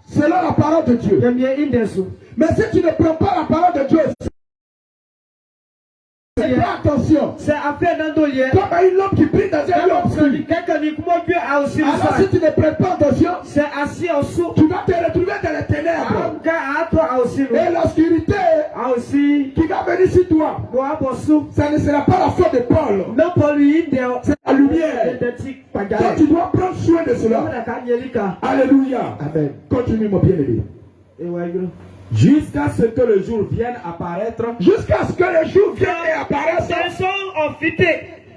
Selon la parole de Dieu. Mais si tu ne prends pas la parole de Dieu, fais attention. Comme un homme qui brille dans un lieu obscur. Alors si tu ne prends pas attention, tu vas te retrouver dans les ténèbres. Et l'obscurité qui va venir sur toi, ça ne sera pas la faute de Paul. C'est la lumière. Donc tu dois prendre soin de cela. Alléluia. Amen. Continue mon bien-aimé. Jusqu'à ce que le jour vienne apparaître. Jusqu'à ce que le jour vienne apparaître.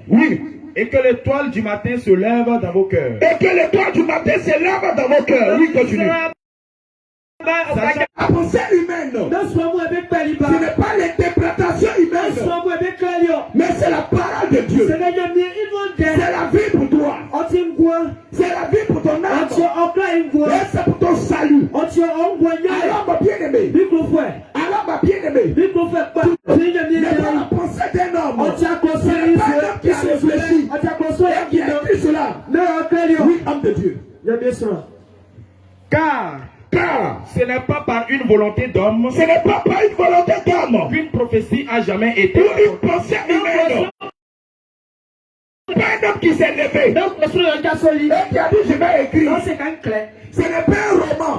Oui. Et que l'étoile du matin se lève dans vos cœurs. Et que l'étoile du matin se lève dans vos cœurs. Oui, continue. La pensée humaine, ce n'est pas l'interprétation humaine, mais c'est la parole de Dieu. C'est la vie pour toi. C'est la vie pour ton âme. Et c'est pour ton salut. Alors ma bien-aimé, n'est pas la pensée d'un homme. Ce n'est pas un homme qui a réfléchi et qui a écrit cela. Oui, homme de Dieu. Car ce n'est pas par une volonté d'homme. Ce n'est pas par une volonté d'homme qu'une prophétie a jamais été. Ou une pensée humaine. Pas un homme qui s'est levé et qui a dit je vais écrire. Ce n'est pas un roman.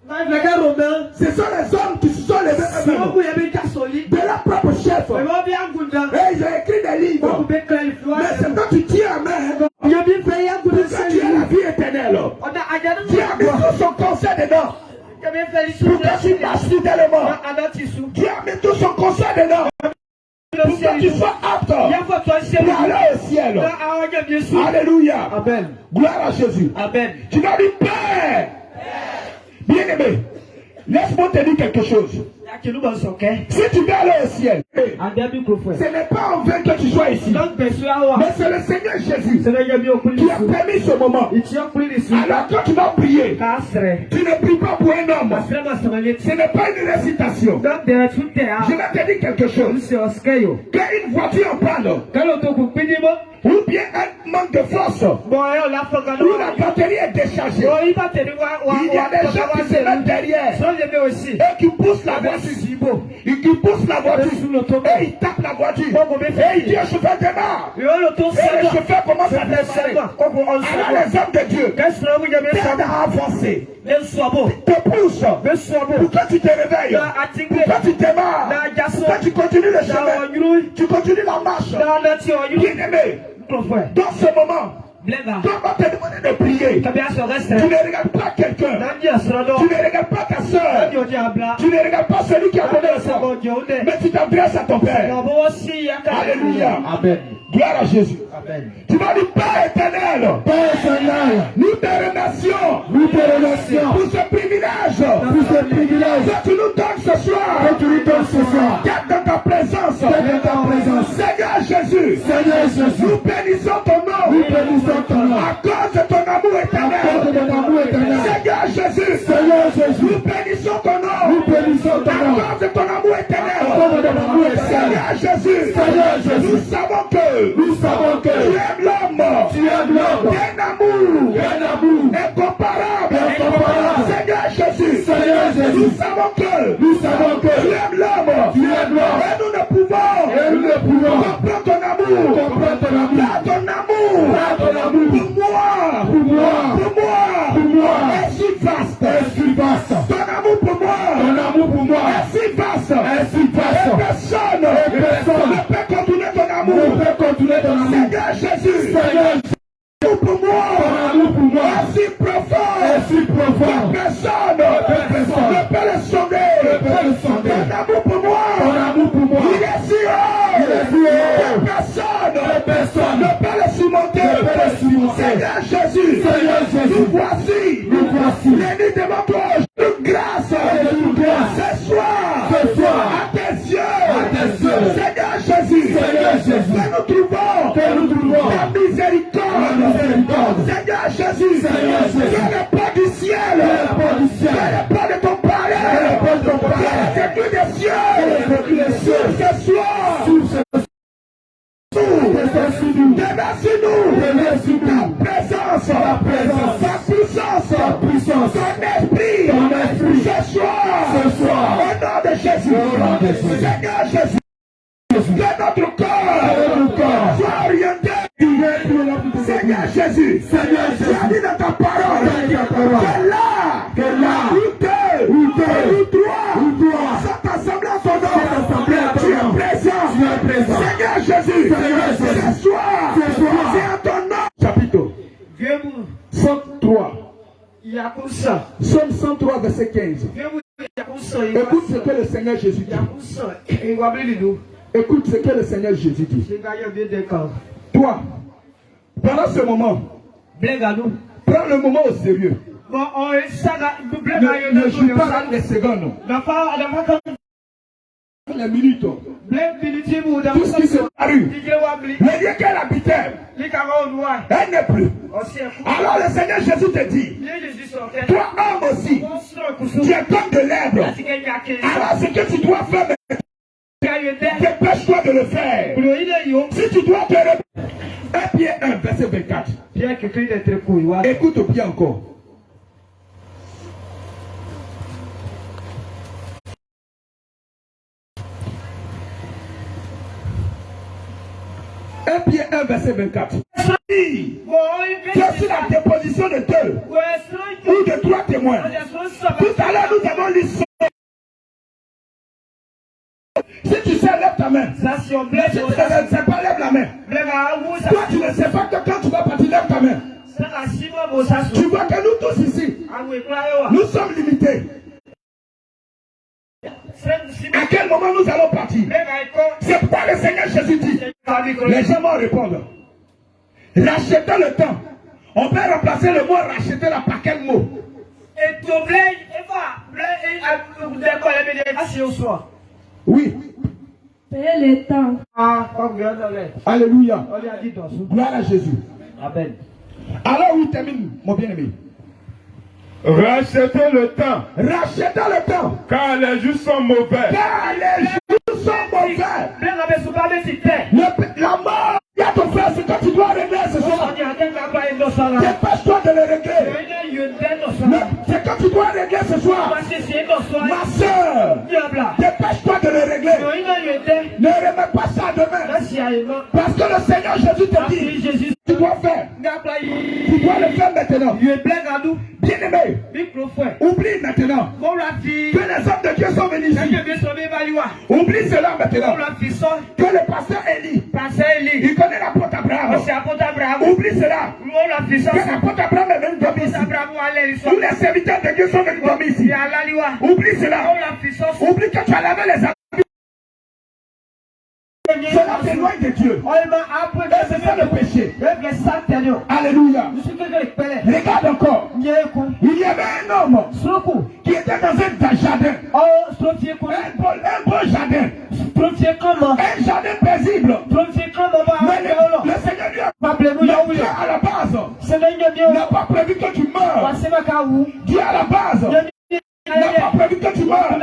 Le roman, ce sont les hommes qui se sont levés eux-mêmes de leur propre chef. Et ils ont écrit des livres. Mais c'est quand tu tiens à main, tu as la vie éternelle. Tu as mis tout son conseil dedans. Pour que tu marches fidèlement. Tu as mis tout son conseil dedans. Pour que tu sois apte pour aller au ciel. Alléluia. Amen. Gloire à Jésus. Amen. Tu vas dire Père. Bien-aimé, laisse-moi te dire quelque chose. Si tu veux aller au ciel, ce n'est pas en vain que tu sois ici. Mais c'est le Seigneur Jésus qui a permis ce moment. Alors quand tu vas prier, tu ne pries pas pour un homme. Ce n'est pas une récitation. Je vais te dire quelque chose. Quand une voiture en panne, ou bien un manque de force, ou la batterie est déchargée, il y a des gens qui se mettent derrière et qui poussent la voiture. Et qui poussent la voiture et ils tapent la voiture et ils disent le chauffeur démarre et le chauffeur commence à démarrer. Alors les hommes de Dieu t'aident à avancer, te poussent pour que tu te réveilles, pour que tu démarres, pour que tu continues le chemin, tu continues la marche. Bien-aimé, dans ce moment, quand on te demande de prier, tu ne regardes pas quelqu'un, tu ne regardes pas ta soeur, tu ne regardes pas celui qui a donné le sang, mais tu t'adresses à ton Père. Alléluia. Amen. Gloire à Jésus. Amen. Tu vas dire Père éternel, nous te remercions pour ce privilège que tu nous donnes ce soir. Garde dans ta présence. Seigneur Jésus, nous bénissons ton nom. À cause de ton amour éternel. Seigneur Jésus, nous bénissons ton nom. À cause de ton amour éternel. Seigneur Jésus, nous savons que tu aimes l'homme d'un amour incomparable. Seigneur Jésus, nous savons que tu aimes l'homme et nous ne pouvons comprendre ton amour. Ton amour pour moi est si vaste. Ton amour pour moi est si vaste. Et personne ne peut contourner ton amour. Seigneur Jésus, pour moi est si profond. Personne ne peut le sonder. Ton amour pour moi, il est si haut. Personne ne peut le surmonter. Seigneur Jésus, nous voici. Bénis devant toi de grâce. Ce soir, à tes yeux. Seigneur Jésus, nous trouvons ta miséricorde. Seigneur Jésus, que le pas du ciel, que le pas de ton palais, que le des cieux, ce soir, déverse-nous ta Seigneur Jésus, tu as dit dans ta parole que là, où deux ou trois sont assemblés à ton nom, tu es présent. Seigneur Jésus, ce soir, c'est à ton nom. Chapitre 103. Somme 103, verset 15. Écoute ce que le Seigneur Jésus dit. Écoute ce que le Seigneur Jésus dit. Toi, pendant ce moment, prends le moment au sérieux. Ne joue pas les secondes. Les minutes. Tout ce qui se parut. Le lieu qu'elle habitait, elle n'est plus. Alors le Seigneur Jésus te dit, toi homme aussi, tu es comme de l'herbe. Alors ce que tu dois faire, dépêche-toi de le faire. Si tu dois te répéter, 1 Pierre 1, verset 24. Écoute bien encore. Pierre 1, verset 24. Que sur la déposition de deux ou de trois témoins. Tout à l'heure, nous avons lu ça. Si tu sais, lève ta main. Si tu ne sais pas, lève la main. Toi, tu ne sais pas que quand tu vas partir, lève ta main. Tu vois que nous tous ici, nous sommes limités. À quel moment nous allons partir? C'est pourquoi le Seigneur Jésus dit. Les gens vont répondre. Racheter le temps. On peut remplacer le mot racheter là par quel mot? Oui. Payer le temps. Alléluia. Gloire à Jésus. Amen. Alors oui, termine, mon bien-aimé. Rachetez le temps. Rachetez le temps. Car les jours sont mauvais. Car les jours sont mauvais. La mort, il y a ton frère, c'est que tu dois régler ce soir. Dépêche-toi de le régler. C'est que tu dois régler ce soir. Ma soeur, dépêche-toi de le régler. Ne remets pas ça demain. Parce que le Seigneur Jésus te dit, tu dois faire. Tu dois le faire maintenant. Bien-aimé, oublie maintenant que les hommes de Dieu sont venus ici. Oublie cela maintenant. Que le pasteur Élie, il connaît l'apôtre Abraham. Oublie cela. Que l'apôtre Abraham est venu dormir ici. Tous les serviteurs de Dieu sont venus dormir ici. Oublie cela. Oublie que tu as lavé les habits. Cela t'éloigne de Dieu. Et c'est ça le péché. Alléluia. Regarde encore. Il y avait un homme qui était dans un jardin. Un beau jardin. Un jardin paisible. Mais le Seigneur lui a à la base n'a pas prévu que tu meurs. Dieu à la base n'a pas prévu que tu meurs.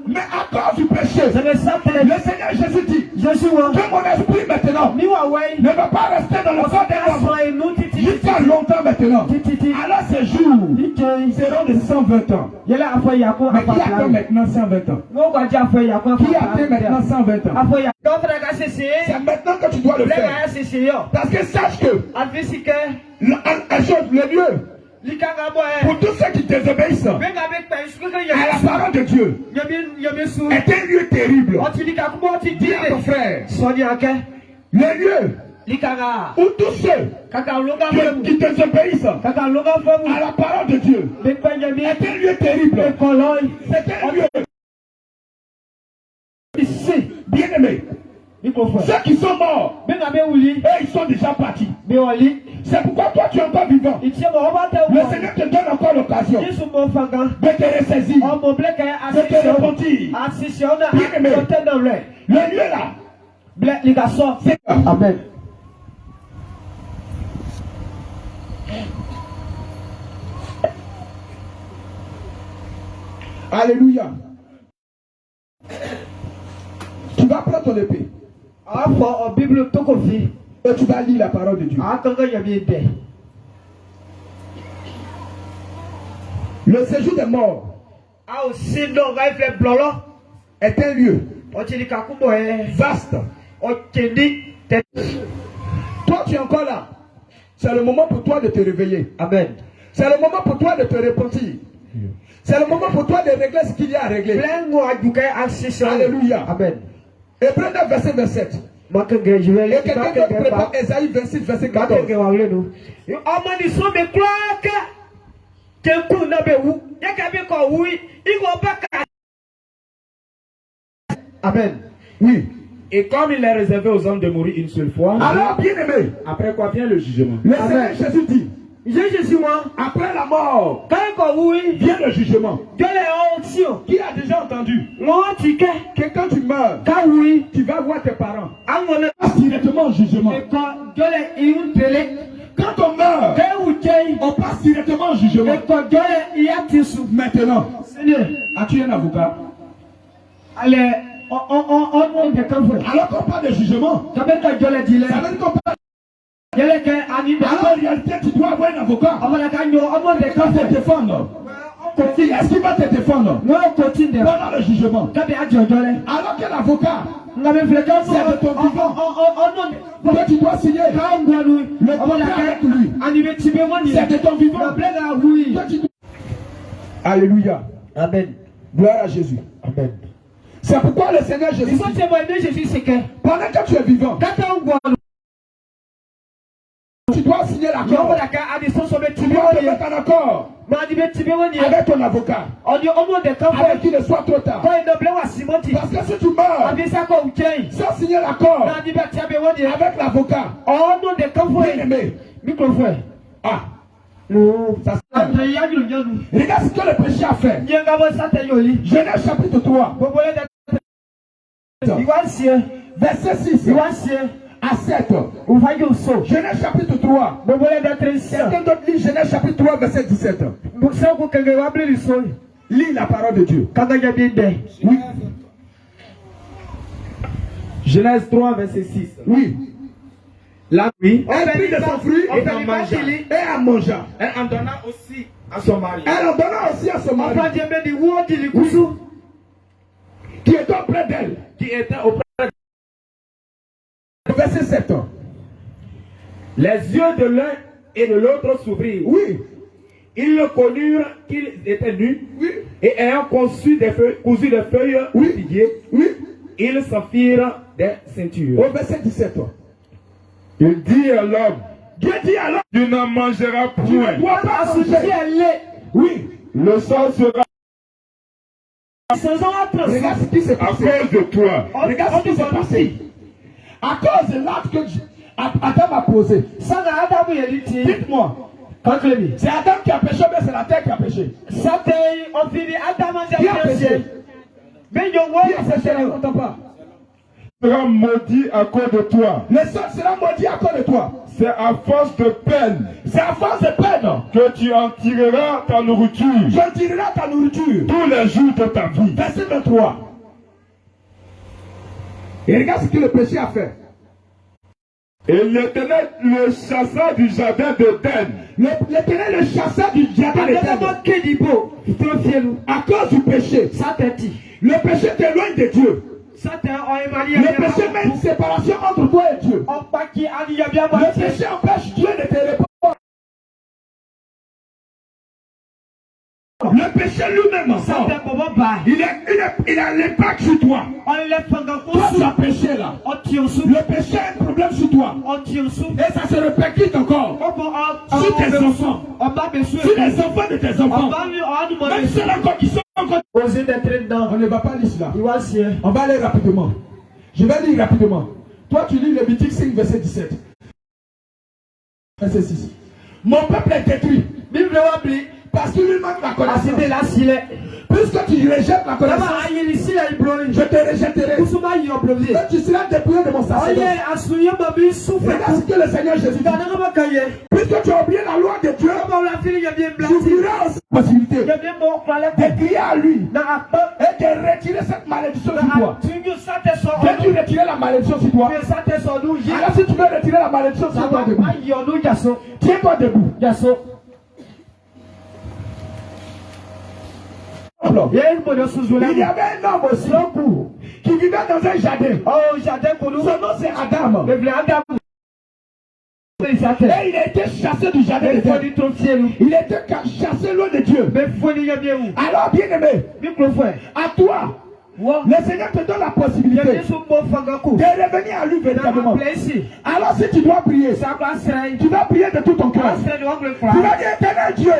Mais à cause du péché, le Seigneur Jésus dit que mon esprit maintenant ne va pas rester dans le corps d'un homme jusqu'à longtemps maintenant. Alors ces jours seront de 120 ans. Mais qui attend maintenant 120 ans? Qui attend maintenant 120 ans? C'est maintenant que tu dois le faire. Parce que sache que le lieu pour tous ceux qui désobéissent à la parole de Dieu est un lieu terrible. Dis à ton frère, le lieu où tous ceux qui désobéissent à la parole de Dieu est un lieu terrible. C'est un lieu ici, bien aimé. Ceux qui sont morts, ils sont déjà partis. C'est pourquoi toi tu es encore vivant. Le Seigneur te donne encore l'occasion de te ressaisir, de te repentir. Bien aimé, le lieu là, c'est Amen. Alléluia. Tu vas prendre ton épée. Et tu vas lire la parole de Dieu. Le séjour des morts est un lieu vaste. Toi tu es encore là. C'est le moment pour toi de te réveiller. Amen. C'est le moment pour toi de te repentir. C'est le moment pour toi de régler ce qu'il y a à régler. Alléluia. Amen. Et prenez verset 27. Et quelqu'un qui prépare Esaïe 26, verset 14. Amen. Oui. Et comme il est réservé aux hommes de mourir une seule fois, Alors, bien aimé, après quoi vient le jugement. le Seigneur Jésus dit, après la mort, vient le jugement. Qui a déjà entendu que quand tu meurs, tu vas voir tes parents. Directement au jugement. Quand on meurt, on passe directement au jugement. Maintenant, as-tu un avocat? Alors qu'on parle de jugement, ça veut dire qu'on parle. Alors en réalité, tu dois avoir un avocat. Qui va te défendre. Est-ce qu'il va te défendre pendant le jugement? Alors que l'avocat, c'est de ton vivant. Que tu dois signer le contrat avec lui. C'est de ton vivant. Alléluia. Amen. Gloire à Jésus. Amen. C'est pourquoi le Seigneur Jésus dit, pendant que tu es vivant, tu dois signer l'accord. Tu dois te mettre en accord avec ton avocat. Avec qu'il ne soit trop tard. Parce que si tu meurs sans signer l'accord avec l'avocat, bien aimé. Ah. Ça regarde ce que le péché a fait. Genèse chapitre 3. Verset 6 à 7. Genèse chapitre 3. Quelqu'un d'autre lit Genèse chapitre 3 verset 17. Lis la parole de Dieu. Oui. Genèse 3 verset 6. Oui. La nuit, Elle prit de son fruit et en mangea. Et en mangea. Elle en donna aussi à son mari. Elle en donna aussi à son mari. Qui était auprès d'elle. Verset 7. Les yeux de l'un et de l'autre s'ouvrirent. Oui. Ils le connurent qu'ils étaient nus. Oui. Et ayant cousu des feuilles de figuier, Oui. ils s'en firent des ceintures. Au verset 17. Il dit à l'homme, Dieu dit à l'homme, tu n'en mangeras tu ne point. dois pas manger. Oui. Le sang sera Regarde ce qui s'est à passé. cause de toi. Regarde ce qui s'est passé. À cause de l'acte que Adam a posé. Dites-moi. C'est Adam qui a péché, mais c'est la terre qui a péché. Qui a péché? Qui a péché? Ne compte pas. Sera maudit à cause de toi. Le sol sera maudit à cause de toi. C'est à force de peine C'est à force de peine que tu en tireras ta nourriture je tirerai ta nourriture. tous les jours de ta vie. Verset 23. Et regarde ce que le péché a fait. Et l'Éternel le chassa du jardin d'Éden. L'Éternel le chassa du jardin d'Éden. À cause du péché. Le péché t'éloigne de Dieu. Le péché met une séparation entre toi et Dieu. Le péché empêche Dieu de te répondre. Le péché lui-même ensemble, il a l'impact sur toi. Toi tu as péché là. Le péché a un problème sur toi. Et ça se répercute encore sur tes enfants. Sur les enfants de tes enfants. Même ceux encore qui sont encore posés d'être dedans. On ne va pas lire cela. On va aller rapidement. Je vais lire rapidement. Toi tu lis Lévitique 5 verset 17. Verset 6. Mon peuple est détruit. Parce qu'il lui manque la connaissance. Puisque tu rejettes la connaissance, je te rejetterai. Et tu seras dépouillé de mon sacerdoce. Regarde ce que le Seigneur Jésus dit. Puisque tu as oublié la loi de Dieu, tu oublieras aussi la possibilité de crier à lui et de retirer cette malédiction sur toi. Veux-tu retirer la malédiction sur toi? Alors si tu veux retirer la malédiction sur toi, debout. Tiens-toi debout. Il y avait un homme aussi qui vivait dans un jardin. Son nom c'est Adam. Et il a été chassé du jardin de Dieu. Il a été chassé loin de Dieu. Alors, bien aimé, à toi, le Seigneur te donne la possibilité de revenir à lui véritablement. Alors si tu dois prier, tu vas prier de tout ton cœur. Tu vas dire, éternel Dieu,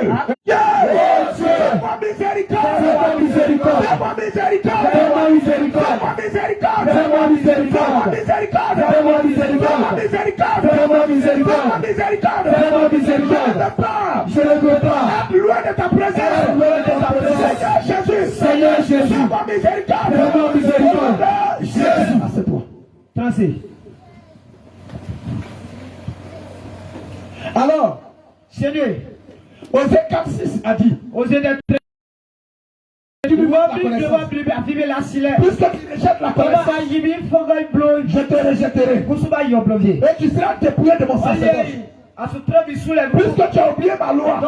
fais-moi miséricorde, fais-moi miséricorde, fais-moi miséricorde, fais-moi miséricorde, fais-moi miséricorde, fais-moi miséricorde, fais-moi miséricorde, fais-moi miséricorde, fais-moi miséricorde. Je ne veux pas être loin de ta présence. Seigneur Jésus, fais-moi miséricorde. Fais-moi miséricorde. Jésus, c'est toi. Tracé. Alors, Seigneur, Osée 4:6 a dit, Osée d'être puisque tu rejettes la connaissance, je te rejetterai. Et tu seras dépouillé de mon sacerdoce. Puisque tu as oublié ma loi,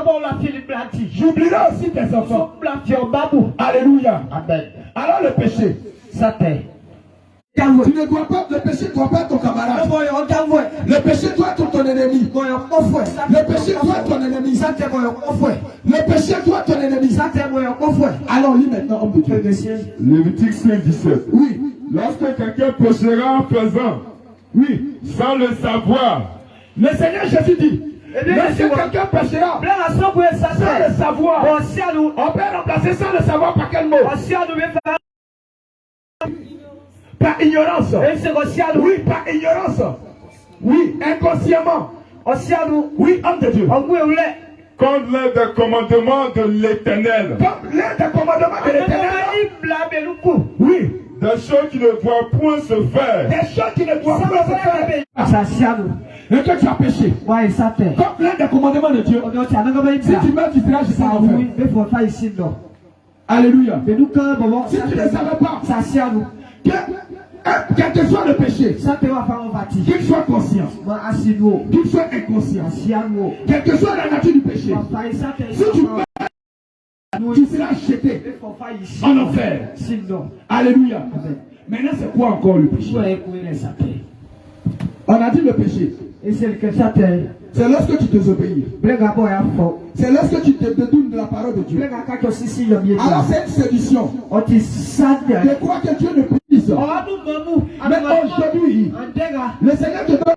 j'oublierai aussi tes enfants. Alléluia. Amen. Alors le péché, Satan. Tu ne dois pas, le péché ne doit pas être ton camarade. Le péché doit être ton ennemi. Le péché doit être ton ennemi. Le péché doit être ton ennemi. Alors lis maintenant, homme de Dieu. Lévitique 5:17. Oui. Lorsque quelqu'un péchera en faisant, oui, sans le savoir, le Seigneur Jésus dit, lorsque quelqu'un péchera sans le savoir, on peut remplacer sans le savoir par quel mot? Par ignorance. Oui, par ignorance. Oui, inconsciemment. Oui, homme de Dieu. comme l'un des commandements de l'Éternel. Comme l'un des commandements de l'Éternel. Oui. Des choses qui ne doivent point se faire. Des choses qui ne doivent point se faire. Et que tu as péché. Comme l'un des commandements de Dieu. Si tu meurs, tu seras jeté en enfer. Alléluia. Si tu ne savais pas quel que soit le péché, qu'il soit conscient, qu'il soit inconscient, quelle que soit la nature du péché, si tu meurs, tu seras jeté en enfer. Alléluia. Maintenant, c'est quoi encore le péché? On a dit le péché. C'est lorsque tu désobéis. C'est lorsque tu te détournes de la parole de Dieu. Alors c'est une séduction. Je crois que Dieu ne puisse. Mais aujourd'hui, le Seigneur te donne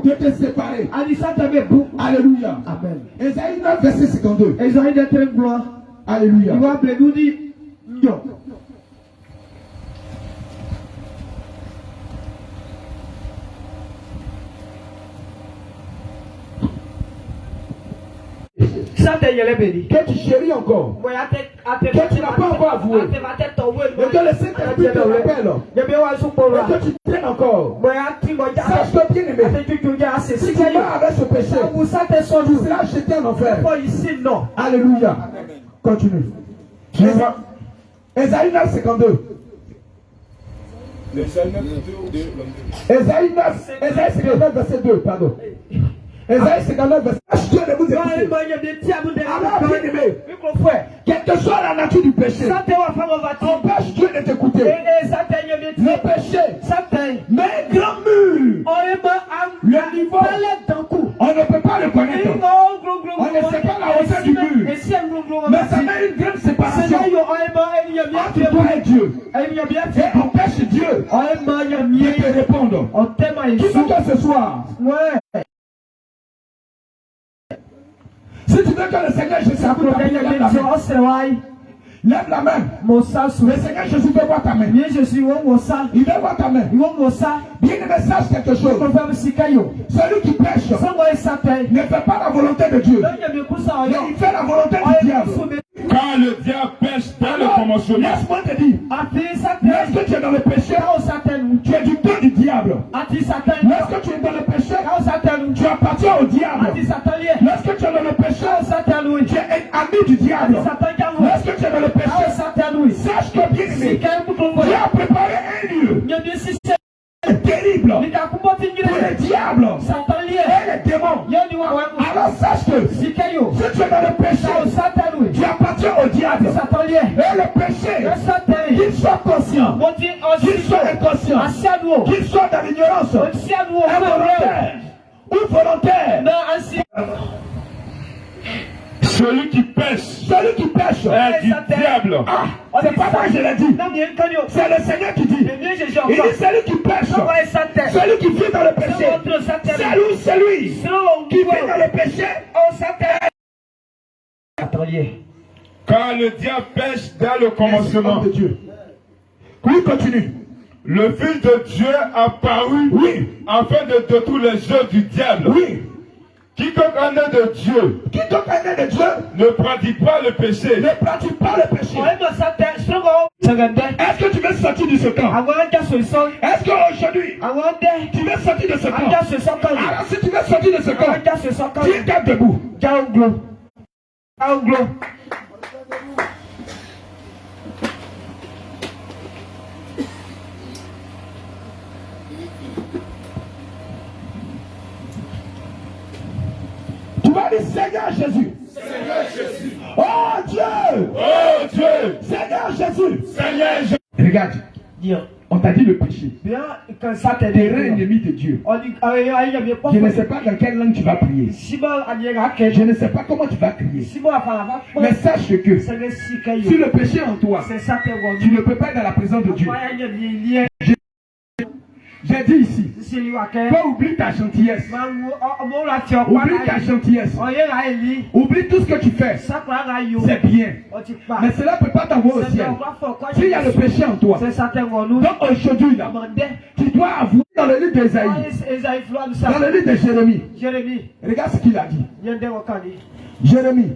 de te séparer. Alléluia. Amen. Ésaïe 9, verset 52. Alléluia. Que tu chéris encore, que tu n'as pas encore avoué, et que le Saint-Esprit te rappelle, et que tu traînes encore. Sache que bien aimé, si tu vas avec ce péché, tu seras jeté en enfer. Alléluia. Continue. Ésaïe 9, 52. Ésaïe 59, verset 2, pardon. Ésaïe 59, verset 2. Alors, bien aimé, quelle que soit la nature du péché, empêche Dieu de t'écouter. Le péché met un grand mur. Le niveau, on ne peut pas le connaître. On ne sait pas la hauteur du mur. Mais ça met une grande séparation entre toi et Dieu. Et empêche Dieu de te répondre. Qui veut que ce soir? Si tu veux que le Seigneur Jésus lève la main. Le Seigneur Jésus veut voir ta main. Il veut voir ta main. Bien aimé, sache quelque chose. Celui qui pêche ne fait pas la volonté de Dieu, mais il fait la volonté du diable. Quand le diable pêche dans le commencement, laisse-moi te dire, lorsque tu es dans le péché, tu es du temps du diable. Lorsque tu es dans le péché, tu appartiens au diable. Lorsque tu es dans le péché, tu es ami du diable. Lorsque tu es dans le péché, sache que bien aimé, Dieu a préparé un lieu terrible pour les diables et les démons. Alors sache que si tu es dans le péché, tu appartiens au diable. Et le péché, qu'il soit conscient, qu'il soit inconscient, qu'il soit dans l'ignorance, involontaire, ou volontaire. Celui qui pêche est du diable. Ah, c'est pas moi je l'ai dit. C'est le Seigneur qui dit. Il dit celui qui pêche, celui qui vit dans le péché. Celui qui vit dans le péché. Car le diable pêche dès le commencement de Dieu. Oui, continue. Le Fils de Dieu apparut afin de détruire les œuvres du diable. Oui. Quiconque en est de Dieu, ne pratique pas le péché. Ne pratique pas le péché. Est-ce que tu veux sortir de ce camp? Est-ce qu'aujourd'hui, tu veux sortir de ce camp? Alors si tu veux sortir de ce camp, tu es debout. Tu vas dire Seigneur Jésus. Seigneur Jésus. Oh Dieu. Oh Dieu. Seigneur Jésus. Seigneur Jésus. Regarde. On t'a dit le péché. Terrain ennemi de Dieu. Je ne sais pas dans quelle langue tu vas prier. Je ne sais pas comment tu vas crier. Mais sache que si le péché est en toi, tu ne peux pas être dans la présence de Dieu. J'ai dit ici, toi oublie ta gentillesse. Oublie ta gentillesse. Oublie tout ce que tu fais. C'est bien. Mais cela ne peut pas t'envoyer au ciel. S'il y a le péché en toi. Donc aujourd'hui, là, tu dois avouer dans le livre d'Ésaïe, dans le livre de Jérémie. Regarde ce qu'il a dit. Jérémie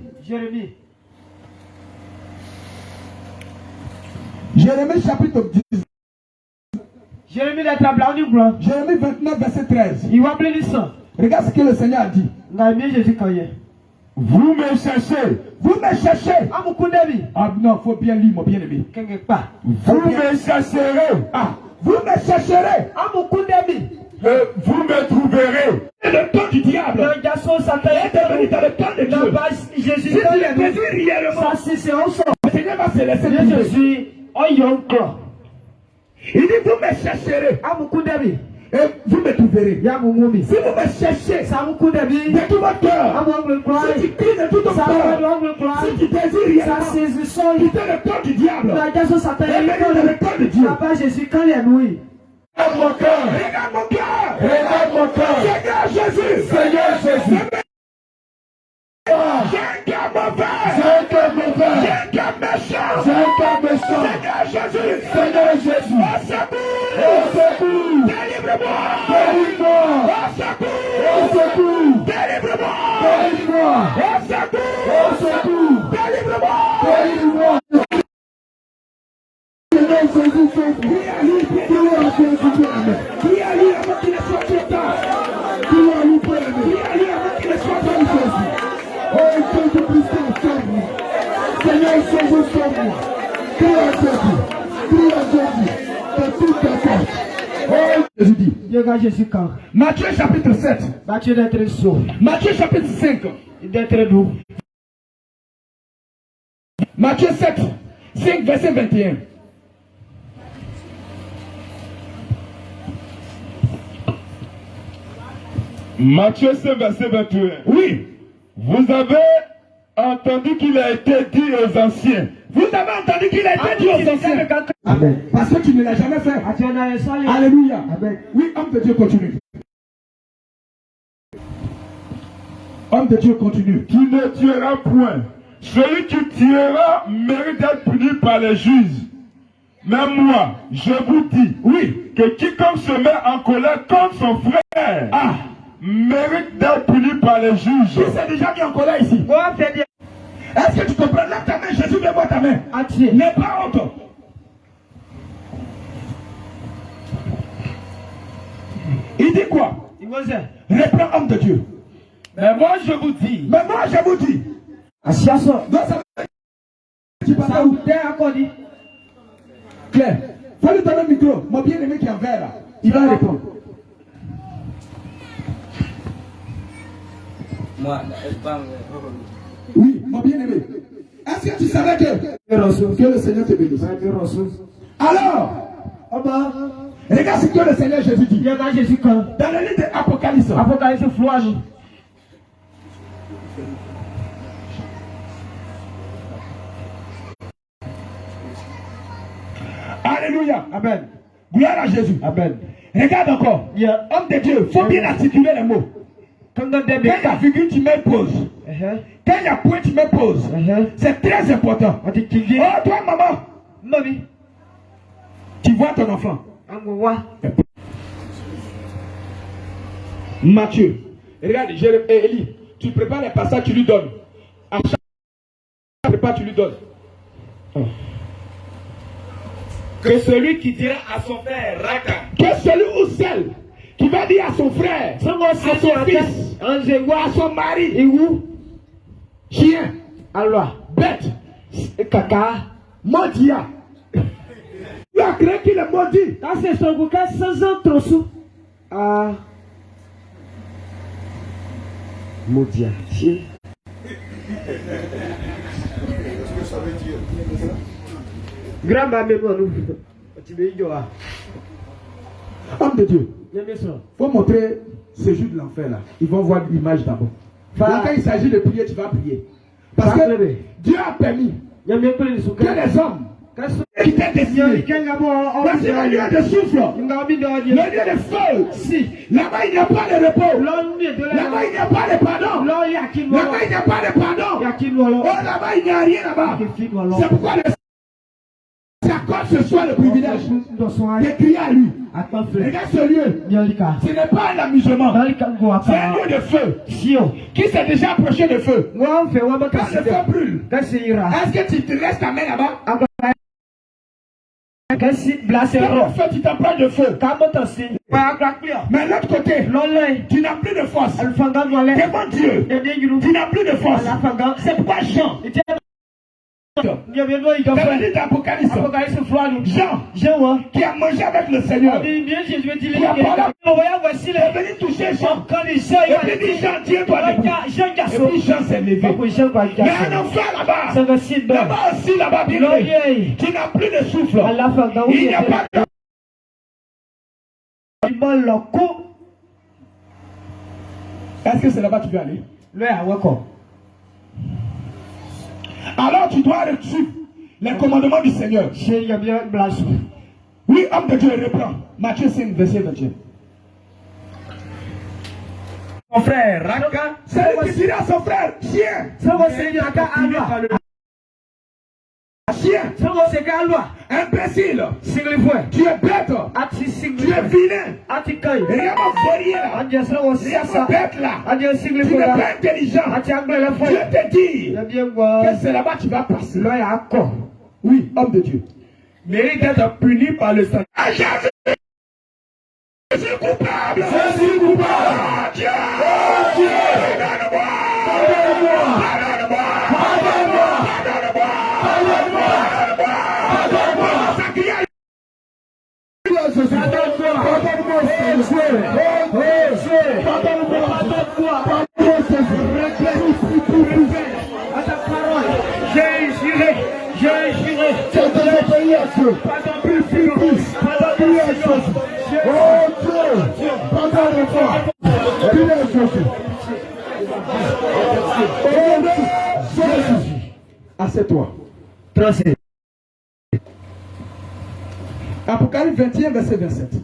chapitre 10. Jérémie 29, verset 13. Regarde ce que le Seigneur a dit. Vous me cherchez. Ah non, il faut bien lire, mon bien-aimé. Vous me chercherez. Ah, vous me chercherez. Et vous me trouverez. C'est le temps du diable. Il est devenu dans le temps de Dieu. Si tu le désires réellement, le Seigneur va se laisser trouver. Il dit vous me chercherez. Et vous me trouverez. Si vous me cherchez de tout votre cœur, si tu cries de tout ton cœur, si tu désires réellement, quitter le temps du diable et venir dans le temps de Dieu. Regarde mon cœur. Regarde mon cœur. Seigneur Jésus. J'ai un cœur mauvais. J'ai un cœur méchant. Seigneur Jésus. Au secours. Délivre-moi. Au secours. Délivre-moi. Au secours. Délivre-moi. Seigneur Jésus, prie à lui avant qu'il ne soit trop tard. Prie à lui avant qu'il ne soit trop tard. Oh, Dieu de puissance, sauve-moi. Seigneur Jésus, sauve-moi. Prie à Jésus. De toute ta force. Oh, Jésus dit. Matthieu chapitre 7. Matthieu chapitre 5. Matthieu 7. 5 verset 21. Matthieu 5, verset 21. Oui. Vous avez entendu qu'il a été dit aux anciens. Vous avez entendu qu'il a été dit aux anciens. Amen. Parce que tu ne l'as jamais fait. Alléluia. Amen. Oui, homme de Dieu, continue. Homme de Dieu, continue. Tu ne tueras point. Celui qui tuera mérite d'être puni par les juges. Mais moi, je vous dis, oui, que quiconque se met en colère contre son frère, mérite d'être puni par les juges. Qui s'est déjà mis en colère ici? Est-ce que tu comprends? Lève ta main, Jésus, mets-moi ta main. N'aie pas honte. Il dit quoi? Reprends, homme de Dieu. Mais moi je vous dis. Claire, faut lui donner le micro. Mon bien-aimé qui est en vert là, il va répondre. Oui, mon bien-aimé. Est-ce que tu savais que le Seigneur te bénisse? Alors, Regarde ce que le Seigneur Jésus dit. Dans le livre de Apocalypse. Apocalypse floie. Alléluia. Amen. Gloire à Jésus. Amen. Regarde encore. Homme de Dieu, il faut bien articuler les mots. Quand il y a virgule, tu mets pause. Quand il y a point, tu mets pause. C'est très important. Oh, toi, maman. Tu vois ton enfant. Matthieu. Regarde, Élie, tu prépares les passages, tu lui donnes. À chaque repas, tu lui donnes. Que celui qui dira à son frère, Raka. Que celui ou celle qui va dire à son frère, à son fils, à son mari, chien, bête, caca, maudit. Tu as créé qu'il est maudit. C'est son bouquet sans entre sous. Maudit. Homme de Dieu, il faut montrer ce jour de l'enfer là. Ils vont voir l'image d'abord. Quand il s'agit de prier, tu vas prier. Parce que Dieu a permis que les hommes qui t'ont décidé, voici le lieu de souffle, le lieu de feu. Si. Là-bas il n'y a pas de repos. Là-bas il n'y a pas de pardon. Là-bas il n'y a pas de pardon. Oh, là-bas il n'y a rien là-bas. C'est pourquoi s'accorde ce soir le privilège de crier à lui. Regarde ce lieu. Ce n'est pas un amusement. C'est un lieu de feu. Qui s'est déjà approché de feu? Quand le feu brûle, est-ce que tu te laisses ta main là-bas? Quand le feu, tu t'approches de feu. Mais l'autre côté, tu n'as plus de force. Devant Dieu, tu n'as plus de force. C'est pourquoi Jean, dans le livre d'Apocalypse, Jean, qui a mangé avec le Seigneur, qui a parlé, est venu toucher Jean. Et puis dit, Jean, tiens-toi debout. Et puis Jean s'est levé. Mais un enfant là-bas, là-bas aussi, là-bas, bien aimé, tu n'as plus de souffle. Il n'y a pas de... Est-ce que c'est là-bas que tu veux aller? Alors tu dois suivre les commandements du Seigneur. Oui, homme de Dieu, reprend. Matthieu 5, verset 21. Son frère, Raka. C'est lui qui dira à son frère, chien. Chien. Imbécile. Tu es bête. Tu es vilain. Rien m'a fourrié là. Rien m'a bête là. Tu n'es pas intelligent. Dieu te dit que c'est là-bas que tu vas passer. Oui, homme de Dieu. Mérite d'être puni par le sang. Je suis coupable. Je suis coupable. Oh Dieu. Oh Dieu. Pardonne-moi. Pardonne-moi. Pardonne-moi. Pardonne-moi. Pardonne-moi. Pardonne-moi. J'ai juré. Pardon plus. Oh Dieu, pardonne-moi. Assieds-toi. Apocalypse 21, verset 27.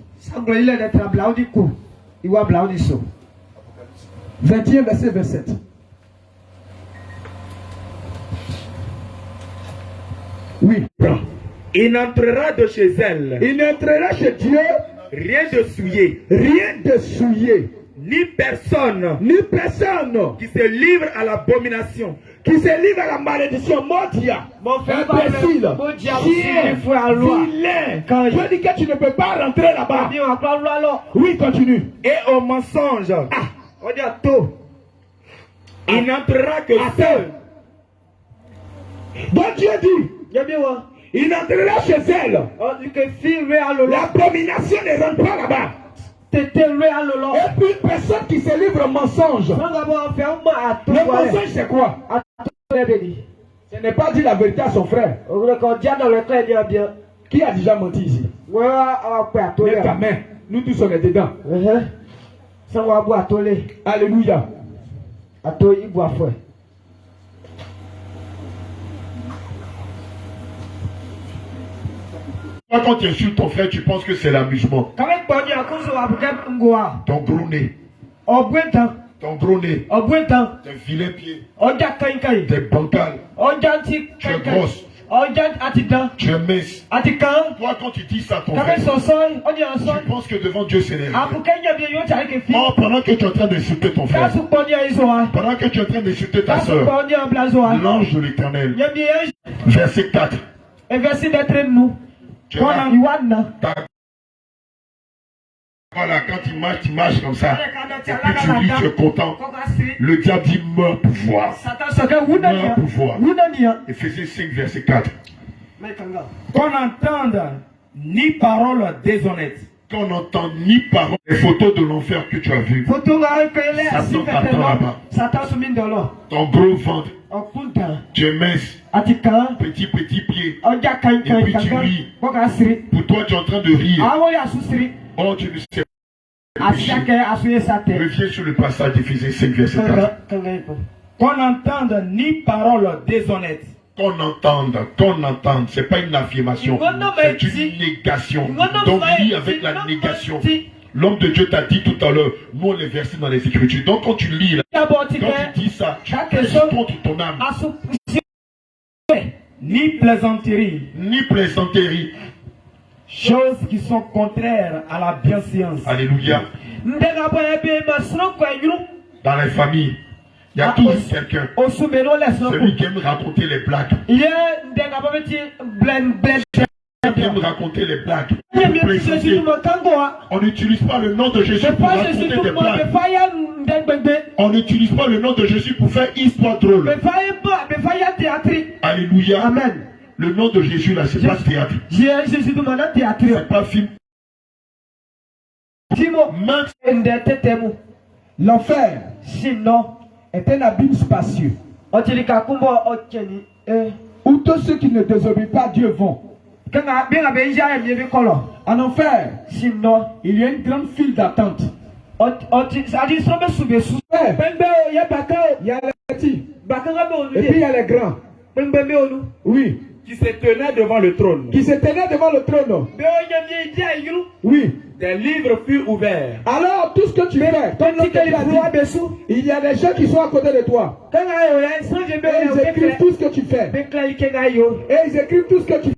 21, verset 27. Oui. Il n'entrera de chez elle. Il n'entrera chez Dieu. Rien de souillé. Rien de souillé. Ni personne. Ni personne. Qui se livre à l'abomination. Qui se livre à la malédiction. Mordia. Imbécile. Chien. Vilain. Je dis que tu ne peux pas rentrer là-bas. Oui, continue. Et au mensonge. Il n'entrera que seul. Donc Dieu dit. Il n'entrera chez elle. L'abomination ne rentre pas là-bas. Et puis une personne qui se livre au mensonge. Le mensonge c'est quoi? Ce n'est pas dire la vérité à son frère. Qui a déjà menti ici? Lève ta main. Nous tous on est dedans. Alléluia. Quand tu insultes ton frère, tu penses que c'est l'amusement. Ton gros nez. Ton gros nez. Tes vilains pieds. Tes bancales. Tu es grosse. Tu es mince. Toi, quand tu dis ça à ton frère, tu penses que devant Dieu c'est l'énergie. Oh, pendant que tu es en train d'insulter ton frère, pendant que tu es en train d'insulter ta soeur, l'ange de l'Éternel, verset 4. Tu vois, voilà, quand tu marches comme ça, et puis tu lis, tu es content. Le diable dit meurs pour voir. Meurs pour voir. Éphésiens 5, verset 4. Qu'on n'entende ni parole déshonnête. Qu'on n'entend ni parole. Les photos de l'enfer que tu as vues. Satan t'attend là-bas. Ton gros ventre. Tu es mince. Petit pied. Et puis tu ris. Pour toi, tu es en train de rire. Oh, tu ne sais pas. Reviens sur le passage d'Éphésiens 5, verset 4. Qu'on n'entende ni parole déshonnête. Qu'on entende, c'est pas une affirmation, c'est une négation. Donc lis avec la négation. L'homme de Dieu t'a dit tout à l'heure, nous on les versés dans les Écritures. Donc quand tu lis, là, quand tu dis ça, tu pèses contre ton âme. Ni plaisanterie. Ni plaisanterie. Choses qui sont contraires à la bienséance. Alléluia. Dans les familles, il y a toujours quelqu'un, celui qui aime raconter les blagues. Qui aime raconter les blagues. On n'utilise pas le nom de Jésus pour raconter des blagues. On n'utilise pas le nom de Jésus pour faire histoire drôle. Alléluia. Amen. Le nom de Jésus là, c'est pas théâtre. C'est pas film. L'enfer, sinon, est un abîme spacieux où tous ceux qui ne désobéissent pas à Dieu vont. En enfer, sinon, il y a une grande file d'attente. Il y a les petits et puis il y a les grands. Oui. Qui se tenait devant le trône. Oui. Des livres furent ouverts. Alors tout ce que tu fais, comme l'autre a dit, il y a des gens qui sont à côté de toi. Et ils écrivent tout ce que tu fais. Et ils écrivent tout ce que tu fais.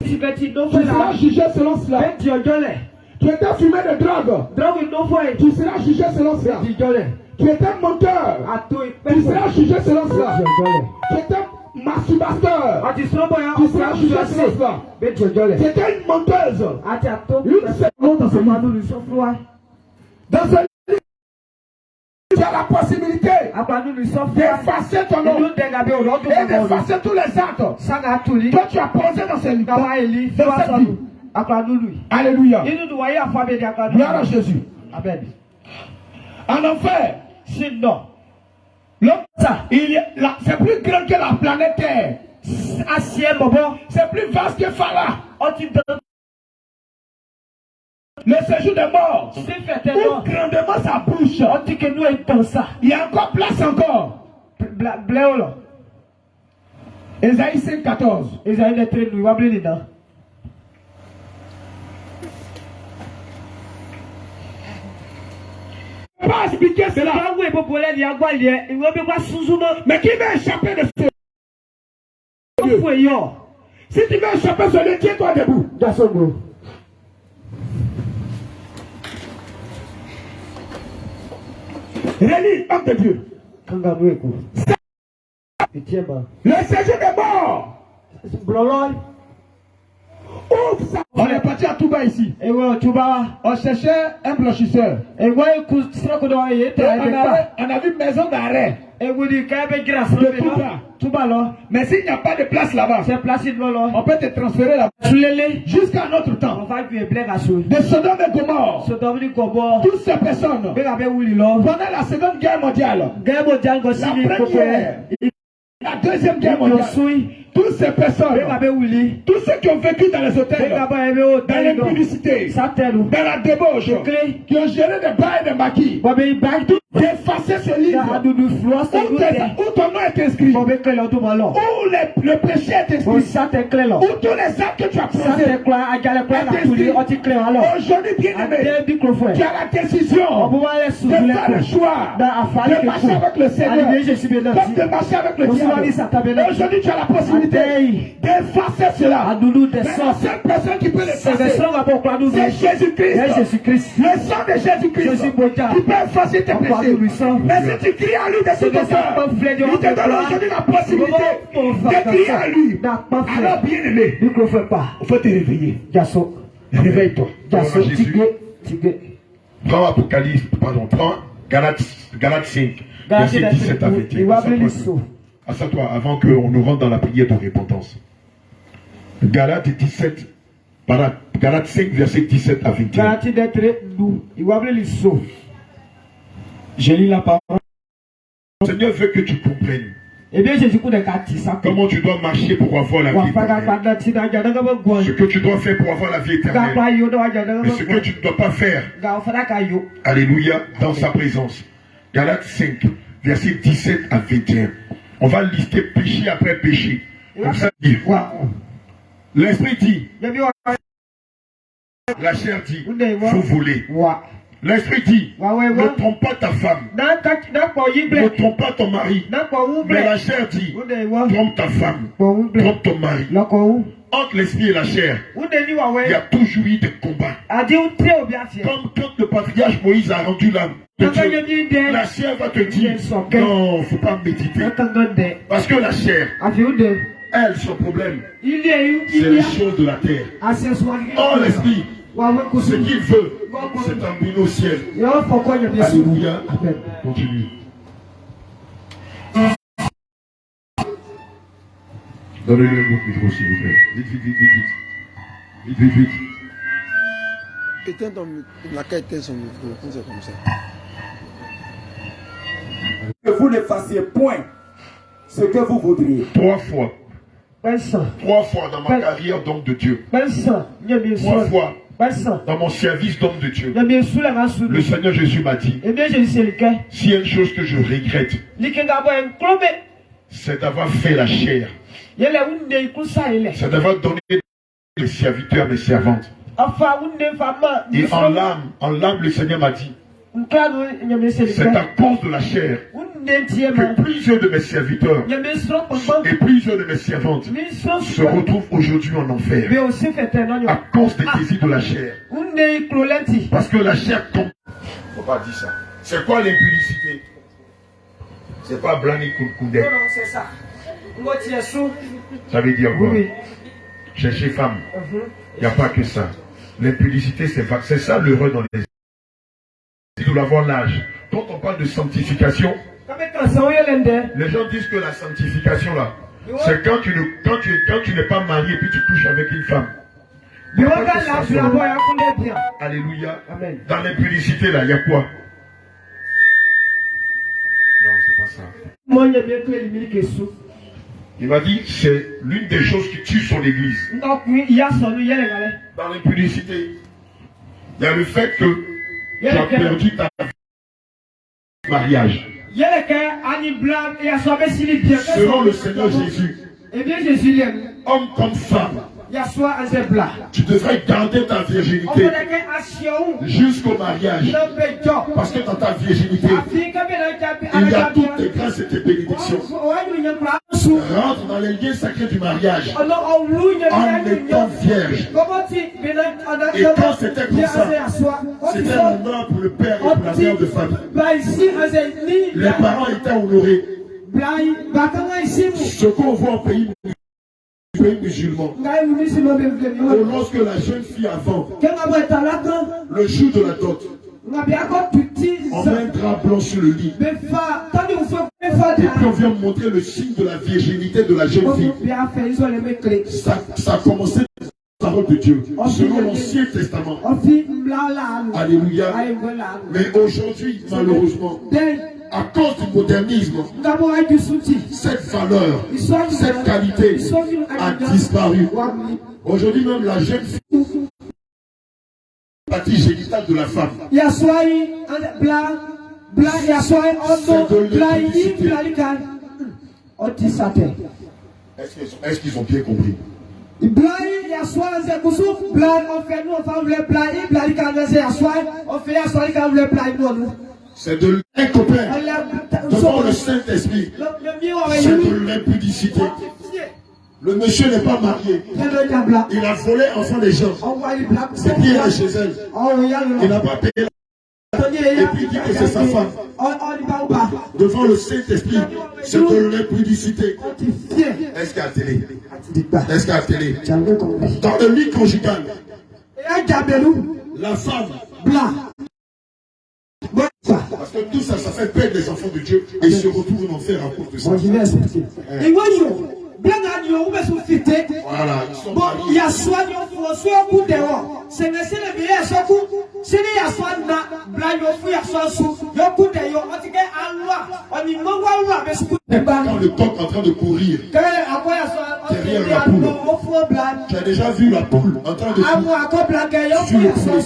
Tu seras jugé selon cela. Tu étais fumé de drogue. Tu seras jugé selon cela. Tu étais menteur. Tu seras jugé selon cela. Tu étais masturbateur. Tu seras jugé selon cela. Tu étais une menteuse. Une seconde dans ce monde. Dans ce livre, tu as la possibilité d'effacer ton nom et d'effacer tous les actes que tu as posés dans ce livre. Dans cette vie. Alléluia. Gloire à Jésus. Amen. En enfer, Sinon, c'est plus grand que la planète Terre. C'est plus vaste que Phara. Le séjour des morts. Ouvre grandement sa bouche. Il y a encore place encore. Ésaïe 5,14. Pas expliquer cela. Mais qui va échapper de ce Dieu? Si tu veux échapper de ce Dieu, tiens-toi debout. Relis, homme de Dieu. Le séjour des morts. On est parti à Touba ici. On cherchait un blanchisseur. On a vu maison d'arrêt. Mais s'il n'y a pas de place là-bas, on peut te transférer là-bas jusqu'à notre temps. De Sodome et Gomorrhe, toutes ces personnes, pendant la seconde guerre mondiale, la première, la deuxième guerre mondiale, Toutes ces personnes, tous ceux qui ont vécu dans les hôtels, dans l'impudicité, dans la débauche, qui ont géré des bails et des maquis, d'effacer ce livre où ton nom est inscrit, où le péché est inscrit, où tous les actes que tu as posés. Aujourd'hui, bien aimé, tu as la décision de faire le choix de marcher avec le Seigneur, comme de marcher avec le diable. Aujourd'hui, tu as la possibilité d'effacer cela. Mais la seule personne qui peut l'effacer, c'est Jésus-Christ. Le sang de Jésus-Christ qui peut effacer tes péchés. Mais si tu cries à lui de tout ton cœur, il te donne aujourd'hui la possibilité de crier à lui. Alors, bien aimé, il faut te réveiller. Réveille-toi. Prends Apocalypse, prends Galates 5, verset 17 à 21. Assois-toi avant qu'on nous rentre dans la prière de repentance. Galates 5, verset 17 à 21. Je lis la parole. Le Seigneur veut que tu comprennes comment tu dois marcher pour avoir la vie éternelle. Ce que tu dois faire pour avoir la vie éternelle. Et ce que tu ne dois pas faire. Alléluia, dans sa présence. Galates 5, verset 17 à 21. On va lister péché après péché. Comme ça, l'esprit dit, la chair dit, faut voler. L'esprit dit, ne trompe pas ta femme, ne trompe pas ton mari. Mais la chair dit, trompe ta femme, trompe ton mari. Entre l'esprit et la chair, il y a toujours eu des combats. Comme quand le patriarche Moïse a rendu l'âme de Dieu, la chair va te dire, non, il ne faut pas méditer. Parce que la chair, elle, son problème, c'est les choses de la terre. Or, l'esprit, ce qu'il veut, c'est un but au ciel. Alléluia. Continue. Donnez-le un micro, s'il vous plaît. Vite. Éteins ton micro. La éteint son micro. C'est comme ça. Que vous ne fassiez point ce que vous voudriez. 3 fois. 3 fois dans ma carrière d'homme de Dieu. 3 fois dans mon service d'homme de Dieu. Le Seigneur Jésus m'a dit, s'il y a une chose que je regrette, c'est d'avoir fait la chair. C'est d'avoir donné mes serviteurs, mes servantes. Et en l'âme, le Seigneur m'a dit, c'est à cause de la chair que plusieurs de mes serviteurs et plusieurs de mes servantes se retrouvent aujourd'hui en enfer à cause des désirs de la chair. Parce que la chair tombe. Faut pas dire ça. C'est quoi l'impudicité? C'est pas blâmer Koundé. Non, c'est ça. Ça veut dire quoi? Chercher femme. Il n'y a pas que ça. L'impudicité, c'est ça l'heureux dans les... Nous l'avons l'âge. Quand on parle de sanctification, les gens disent que la sanctification là, c'est quand tu n'es pas marié et puis tu couches avec une femme. Alléluia. Dans l'impudicité là, il y a quoi? Non, c'est pas ça. Il m'a dit, c'est l'une des choses qui tue son église. Dans l'impudicité, il y a le fait que tu as perdu ta mariage. Selon le Seigneur Jésus, homme comme femme, tu devrais garder ta virginité jusqu'au mariage. Parce que dans ta virginité, il y a toutes tes grâces et tes bénédictions. Rentre dans les liens sacrés du mariage en étant vierge. Et quand c'était comme ça, c'était l'honneur pour le père et pour la mère de famille. Les parents étaient honorés. Ce qu'on voit au pays musulman, lorsque la jeune fille avant le jour de la dot, on met un drap blanc sur le lit et puis on vient montrer le signe de la virginité de la jeune fille. Ça a commencé par la parole de Dieu selon l'Ancien Testament. Alléluia. Mais aujourd'hui, malheureusement, à cause du modernisme, cette valeur, cette qualité a disparu. Aujourd'hui même, la jeune fille, la partie génitale de la femme, est-ce qu'ils ont bien compris? C'est de l'incompère devant le Saint-Esprit. C'est de l'impudicité. Le monsieur n'est pas marié. Il a volé enfant des gens. C'est qui est chez elle. Il n'a pas payé. Et puis il dit que c'est sa femme. Devant le Saint-Esprit, c'est de l'impudicité. Est-ce qu'il y a télé? Est-ce qu'il y a télé? Dans le lit conjugal, la femme, parce que tout ça, ça fait perdre les enfants de Dieu et ils se retrouvent en enfer à cause de ça. Voilà, ils sont mariés. Quand le coq est en train de courir derrière la poule, tu as déjà vu la poule en train de courir sur le poulet.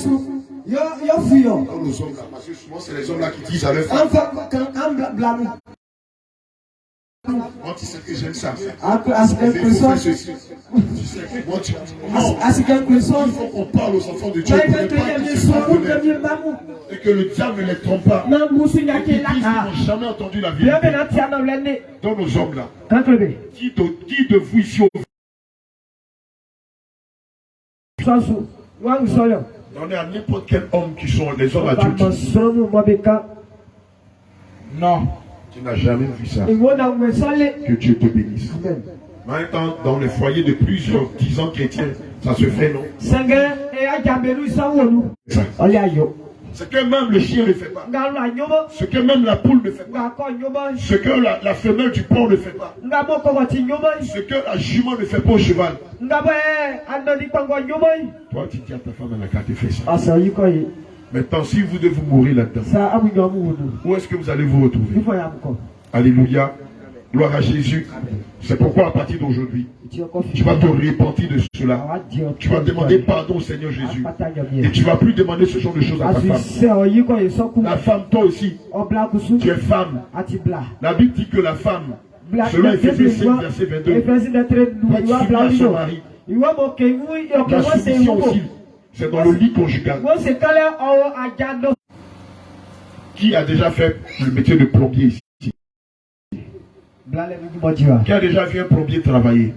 Dans nos hommes là, parce que souvent c'est les hommes là qui disent à leur femme. Moi, tu sais que j'aime ça. Il faut faire ceci. Tu sais, moi, il faut qu'on parle aux enfants de Dieu pour ne pas qu'ils se trompent d'eux-mêmes. Et que le diable ne les trompe pas. Et qu'ils disent qu'ils n'ont jamais entendu la vérité. Dans nos hommes là. Qui de vous ici au on est à n'importe quel homme qui sont les hommes adultes. Non. Tu n'as jamais vu ça. Que Dieu te bénisse. Maintenant, dans les foyers de plusieurs 10 ans chrétiens, ça se fait, non? Ce que même le chien ne fait pas. Ce que même la poule ne fait pas. Ce que la femelle du porc ne fait pas. Ce que la jument ne fait pas au cheval. Toi, tu dis à ta femme, elle a qu'à te faire ça. Maintenant, si vous devez mourir là-dedans, où est-ce que vous allez vous retrouver? Alléluia. Gloire à Jésus. C'est pourquoi à partir d'aujourd'hui, tu vas te repentir de cela. Tu vas demander pardon au Seigneur Jésus. Et tu ne vas plus demander ce genre de choses à ta femme. La femme, toi aussi, tu es femme. La Bible dit que la femme, selon Éphésiens 5, verset 22, doit être soumise à son mari. La soumission aussi, c'est dans le lit conjugal. Qui a déjà fait le métier de plombier ici? Qui a déjà vu un plombier travailler?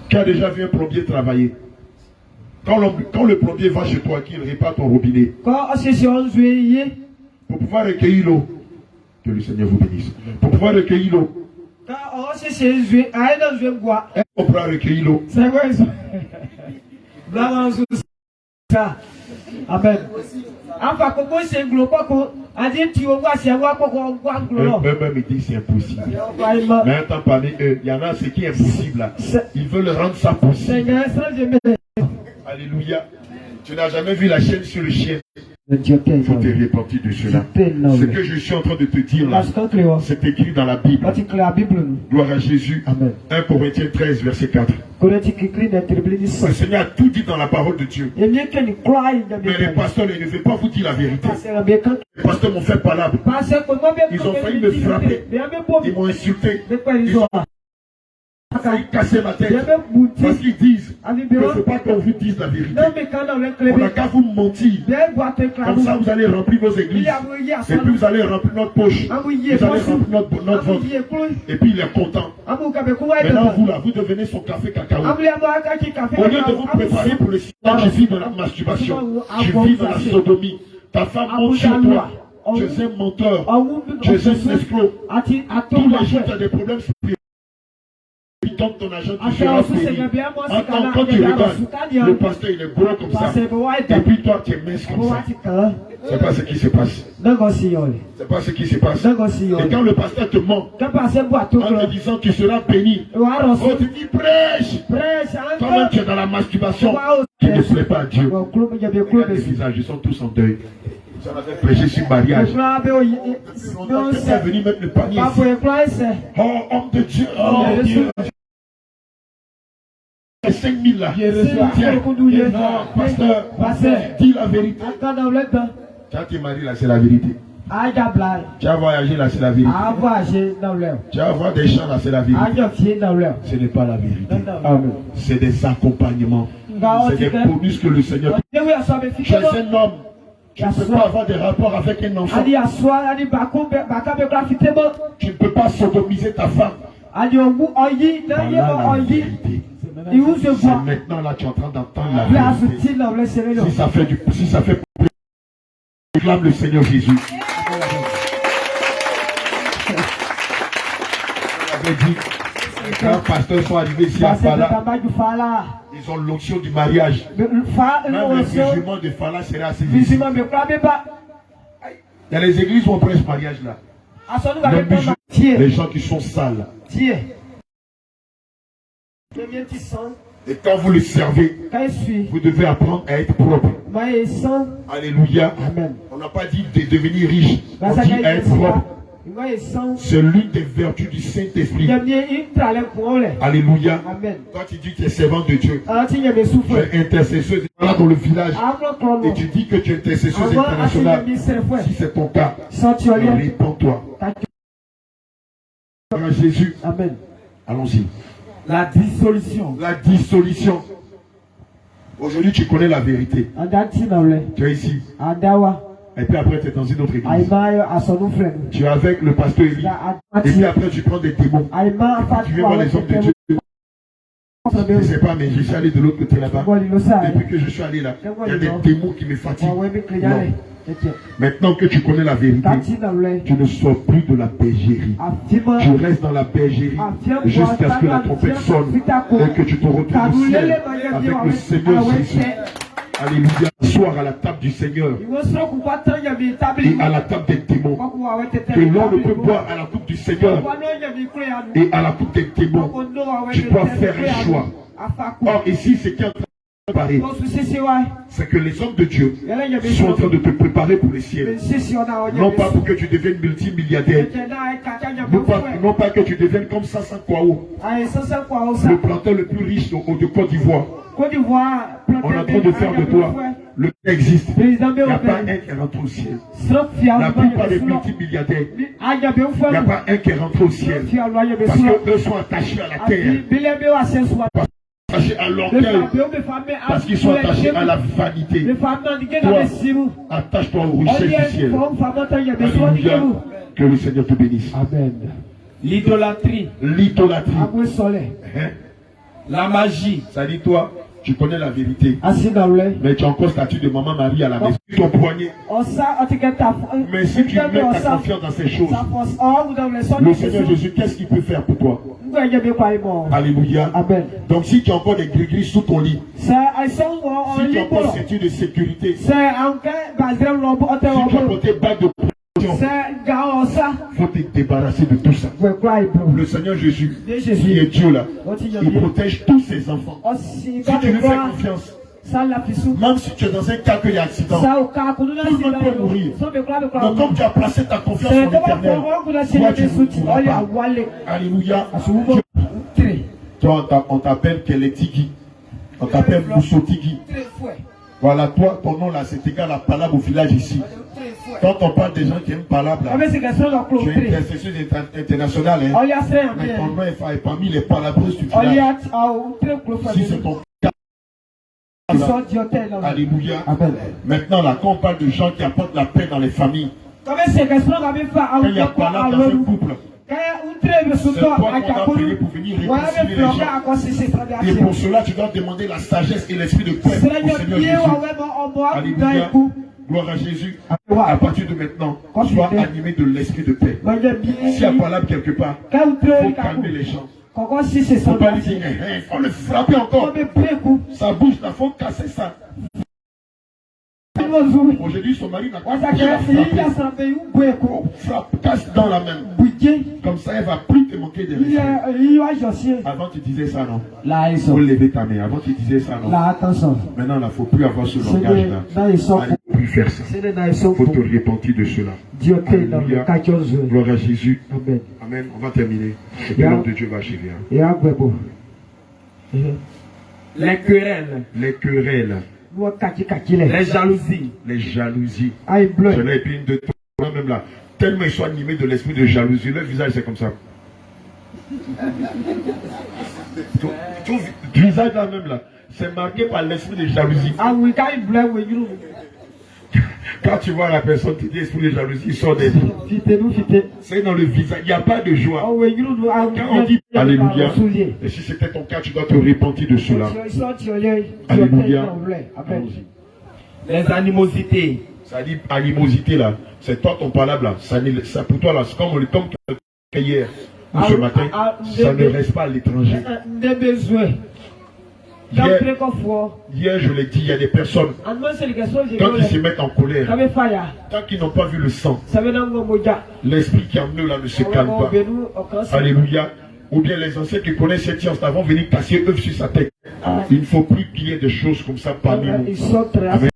Qui a déjà vu un plombier travailler? Quand le plombier va chez toi, qu'il répare ton robinet, pour pouvoir recueillir l'eau, que le Seigneur vous bénisse. Pour pouvoir recueillir l'eau, on pourra recueillir l'eau. Amen. Même il dit c'est impossible. Mais attends, parmi eux, il y en a ce qui est impossible là. Ils veulent rendre ça possible. Alléluia. Tu n'as jamais vu la chaîne sur le chien. Il faut te repentir de cela. Ce que je suis en train de te dire là, c'est écrit dans la Bible. Gloire à Jésus. Amen. 1 Corinthiens 13, verset 4. Le Seigneur a tout dit dans la parole de Dieu. Mais les pasteurs ne veulent pas vous dire la vérité. Les pasteurs m'ont fait palabre. Ils ont failli me frapper. Ils m'ont insulté. Ils ont failli casser ma tête. Parce qu'ils disent qu'il ne faut pas qu'on vous dise la vérité. On n'a qu'à vous mentir. Comme ça, vous allez remplir vos églises. Et puis vous allez remplir notre poche. Vous allez remplir notre ventre. Et puis il est content. Maintenant, vous là, vous devenez son café cacao. Au lieu de vous préparer pour le silence, je vis dans la masturbation. Je vis dans la sodomie. Ta femme monte sur toi. Tu es un menteur. Tu es un escroc. Tous les jours, tu as des problèmes spirituels. Donc ton agent, tu seras béni. Quand tu regardes, le pasteur il est gros comme ça. Et puis toi tu es mince comme ça. C'est pas ce qui se passe. C'est pas ce qui se passe. Et quand le pasteur te ment, en te disant tu seras béni, oh tu dis prêche. Toi-même tu es dans la masturbation. Tu ne plais pas à Dieu. Les visages, ils sont tous en deuil. Ça avait prêché sur le mariage. Quelqu'un est venu mettre le panier ici. Oh, homme de Dieu. Oh, Dieu. 5 000 là. Tiens. Non, pasteur, dis la vérité. Quand tu es marié là, c'est la vérité. Tu as voyagé là, c'est la vérité. Tu vas voir des chants là, c'est la vérité. Ce n'est pas la vérité. C'est des accompagnements. C'est des bonus que le Seigneur te donne. Tu es un homme. Tu ne peux pas avoir des rapports avec un enfant. Tu ne peux pas sodomiser ta femme. Voilà la vérité. C'est maintenant là, tu es en train d'entendre la vérité. Si ça fait réclame le Seigneur Jésus. On avait dit, quand les pasteurs sont arrivés ici à Fala, ils ont l'onction du mariage. Même le jugement de Fala sera assez visible. Il y a les églises où on prêche mariage là. Les gens qui sont sales. Et quand vous le servez, vous devez apprendre à être propre. Alléluia. Amen. On n'a pas dit de devenir riche. On dit être propre. C'est l'une des vertus du Saint-Esprit. Alléluia. Amen. Quand tu dis que tu es servant de Dieu, tu es intercesseuse dans le village, et tu dis que tu es intercesseuse internationale, si c'est ton cas, répands-toi. Jésus. Amen. Allons-y. La dissolution. La dissolution. Aujourd'hui, tu connais la vérité. Tu es ici. Et puis après, tu es dans une autre église. Tu es avec le pasteur Élie. Et puis après, tu prends des démons. Tu viens voir les hommes de Dieu. Je ne sais pas, mais je suis allé de l'autre côté là-bas. Depuis que je suis allé là, il y a des démons qui me fatiguent. Non. Maintenant que tu connais la vérité, tu ne sors plus de la bergerie. Tu restes dans la bergerie jusqu'à ce que la trompette sonne et que tu te retrouves au ciel avec le Seigneur Jésus. Alléluia. Soir à la table du Seigneur et à la table des démons. Que l'on ne peut boire à la coupe du Seigneur et à la coupe des démons. Tu dois faire un choix. Or ici, c'est qui est en train de préparer. C'est que les hommes de Dieu sont en train de te préparer pour le ciel. Non pas pour que tu deviennes multimilliardaire. Non pas que tu deviennes comme Sassa Kwao, le planteur le plus riche de Côte d'Ivoire. On est en train de faire de toi. Le existe. Il n'y a pas un qui rentre au ciel. La plupart des multimilliardaires, il n'y a pas un qui rentre au ciel. Parce qu'eux sont attachés à la terre. Attachés à l'orgueil. Parce qu'ils sont attachés à la vanité. Toi, attache-toi aux richesses du ciel. Alléluia. Que le Seigneur te bénisse. Amen. L'idolâtrie. L'idolâtrie. La magie. Ça dit toi. Tu connais la vérité. Mais tu as encore statut de maman Marie à la maison. Ton poignet. Mais si tu mets ta confiance dans ces choses, le Seigneur Jésus, qu'est-ce qu'il peut faire pour toi? Alléluia. Amen. Donc si tu as encore des gris-gris sous ton lit, si tu as encore ceinture de sécurité, si tu as porté bague de protection, il faut te débarrasser de tout ça. Le Seigneur Jésus, qui est Dieu là, il protège tous ses enfants. Si tu lui fais confiance, même si tu es dans un cas qu'il y a accident, tout le monde peut mourir. Donc comme tu as placé ta confiance en l'Éternel, toi tu ne mourras pas. Alléluia. Toi on t'appelle Keletigi, on t'appelle Moussotigui. Voilà, toi ton nom là c'est égal à Palabre au village ici. Quand on parle des gens qui aiment Palabre là, tu es intercession internationale, hein? Mais ton nom est parmi les palabreuses du village. Si c'est ton cas, alléluia. Maintenant là, quand on parle de gens qui apportent la paix dans les familles, quand il y a Palabre dans un couple, c'est toi qu'on a prié pour venir réconcilier les gens. Et pour cela, tu dois demander la sagesse et l'esprit de paix au Seigneur Jésus. Alléluia. Gloire à Jésus. À partir de maintenant, sois animé de l'esprit de paix. S'il y a Palabre quelque part, il faut calmer les gens. Il ne faut pas lui dire, il faut le frapper encore. Ça bouge, il faut casser ça. Aujourd'hui, son mari n'a pas frappé. Frappe, casse dans la main. Comme ça, elle ne va plus te manquer de respect. Avant, tu disais ça, non? Il faut lever ta main. Avant, tu disais ça, non? Maintenant, il ne faut plus avoir ce langage-là. plus faire ça. Il faut te repentir de cela. Alléluia. Gloire à Jésus. Amen. On va terminer. Et puis l'homme de Dieu va achever. Les querelles. Les querelles. Les jalousies. Les jalousies. Je l'ai puis une de toi même là. Tellement ils sont animés de l'esprit de jalousie. Leur visage c'est comme ça. Ton visage là même là. C'est marqué par l'esprit de jalousie. Quand tu vois la personne, tu dis l'esprit de jalousie, il sort des c'est dans le visage, il n'y a pas de joie. Quand on dit Alléluia, et si c'était ton cas, tu dois te repentir de cela. Alléluia. Les animosités. Ça dit animosité là, c'est toi ton palabre là. Ça pour toi là, c'est comme le temps que hier ou ce matin, ça ne reste pas à l'étranger. Hier, je l'ai dit, il y a des personnes, quand ils se mettent en colère, tant qu'ils n'ont pas vu le sang, l'esprit qui est en eux là ne se calme pas. Alléluia. Ou bien les anciens qui connaissent cette science vont venir casser œuf sur sa tête. Il ne faut plus qu'il y ait des choses comme ça parmi nous. Amen.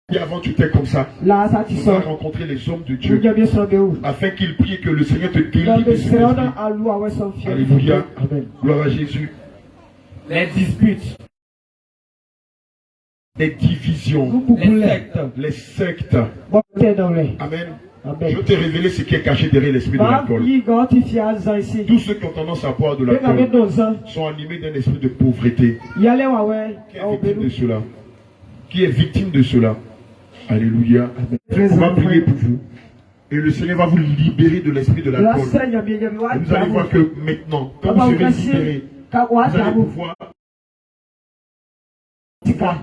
Et avant tu étais comme ça, tu vas rencontrer les hommes de Dieu afin qu'ils prient que le Seigneur te délivre de cet esprit. Alléluia. Gloire à Jésus. Les disputes. Les divisions. Les sectes. Amen. Je t'ai révélé ce qui est caché derrière l'esprit de l'alcool. Tous ceux qui ont tendance à boire de l'alcool sont animés d'un esprit de pauvreté. Qui est victime de cela? Qui est victime de cela? Alléluia. On va prier pour vous. Et le Seigneur va vous libérer de l'esprit de l'alcool. Et vous allez voir que maintenant, quand vous serez libérés, vous allez pouvoir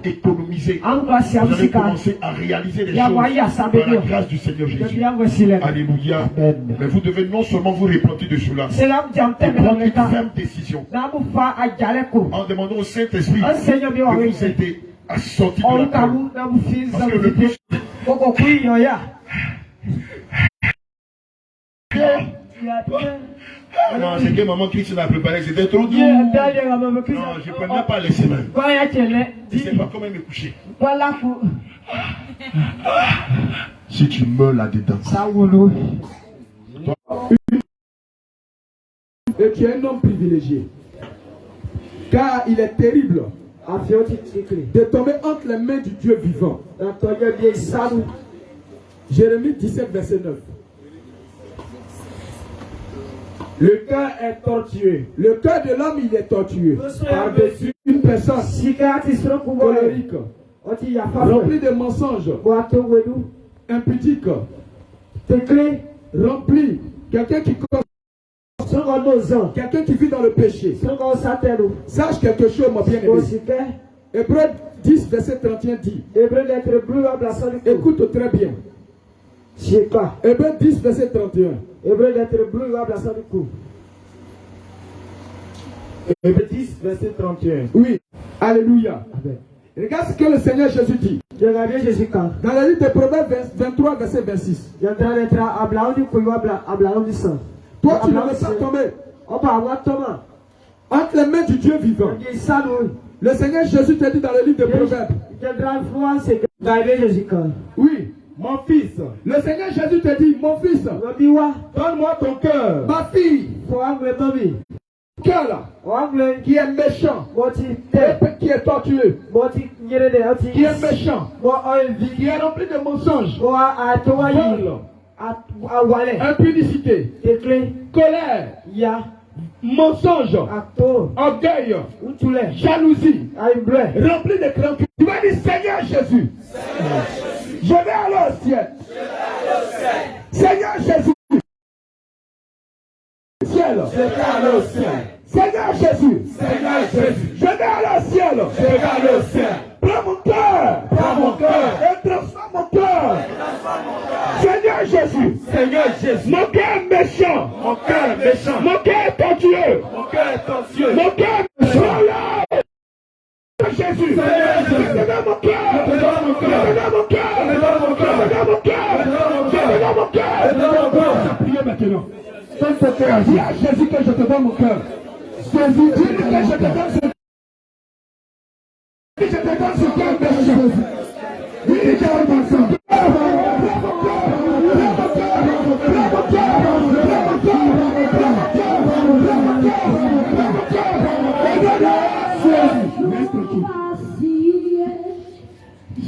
économiser. Vous allez commencer à réaliser les choses par la grâce du Seigneur Jésus. Alléluia. Mais vous devez non seulement vous repentir de cela, mais prendre une ferme décision en demandant au Saint-Esprit de vous aider à sortir de l'alcool. Parce que le plus... Non, c'est que maman Christine a préparé, c'était trop doux. Non, je ne peux même pas laisser même. Je ne sais pas comment me coucher. Si tu meurs là-dedans. Et tu es un homme privilégié. Car il est terrible de tomber entre les mains du Dieu vivant. Jérémie 17, verset 9. Le cœur est tortueux. Le cœur de l'homme, il est tortueux. Par-dessus une personne colérique, remplie de mensonges, impudique, rempli, quelqu'un qui vit dans le péché. Sache quelque chose, mon bien-aimé. Hébreux 10, verset 31 dit. Écoute très bien. Hébreux 10, verset 31. Hébreux 10, verset 31. Oui. Alléluia. Amen. Regarde ce que le Seigneur Jésus dit. Dans la livre de Proverbes 23, verset 26. Toi, tu ne veux pas tomber entre les mains du Dieu vivant. Le Seigneur Jésus te dit dans le livre de Proverbes. Oui. Mon fils, le Seigneur Jésus te dit, mon fils, donne-moi ton cœur. Ma fille, cœur là, qui est méchant, qui est tortueux, qui est méchant, qui est rempli de mensonges, vol, impudicité, colère, mensonge, orgueil, jalousie, rempli de crainte. Tu vas dire Seigneur Jésus, je vais aller au ciel. Seigneur Jésus, ciel. Seigneur Jésus, je vais aller au ciel. Prends mon cœur, et transforme mon cœur. Seigneur Jésus, mon cœur est méchant, mon cœur est tortueux, mon cœur est méchant. Jésus, je donne mon cœur, je donne mon cœur. Priez maintenant. Dis à Jésus que je te donne mon cœur. Jésus, dis-lui que je te donne ce cœur. Je te donne ce cœur, Jésus.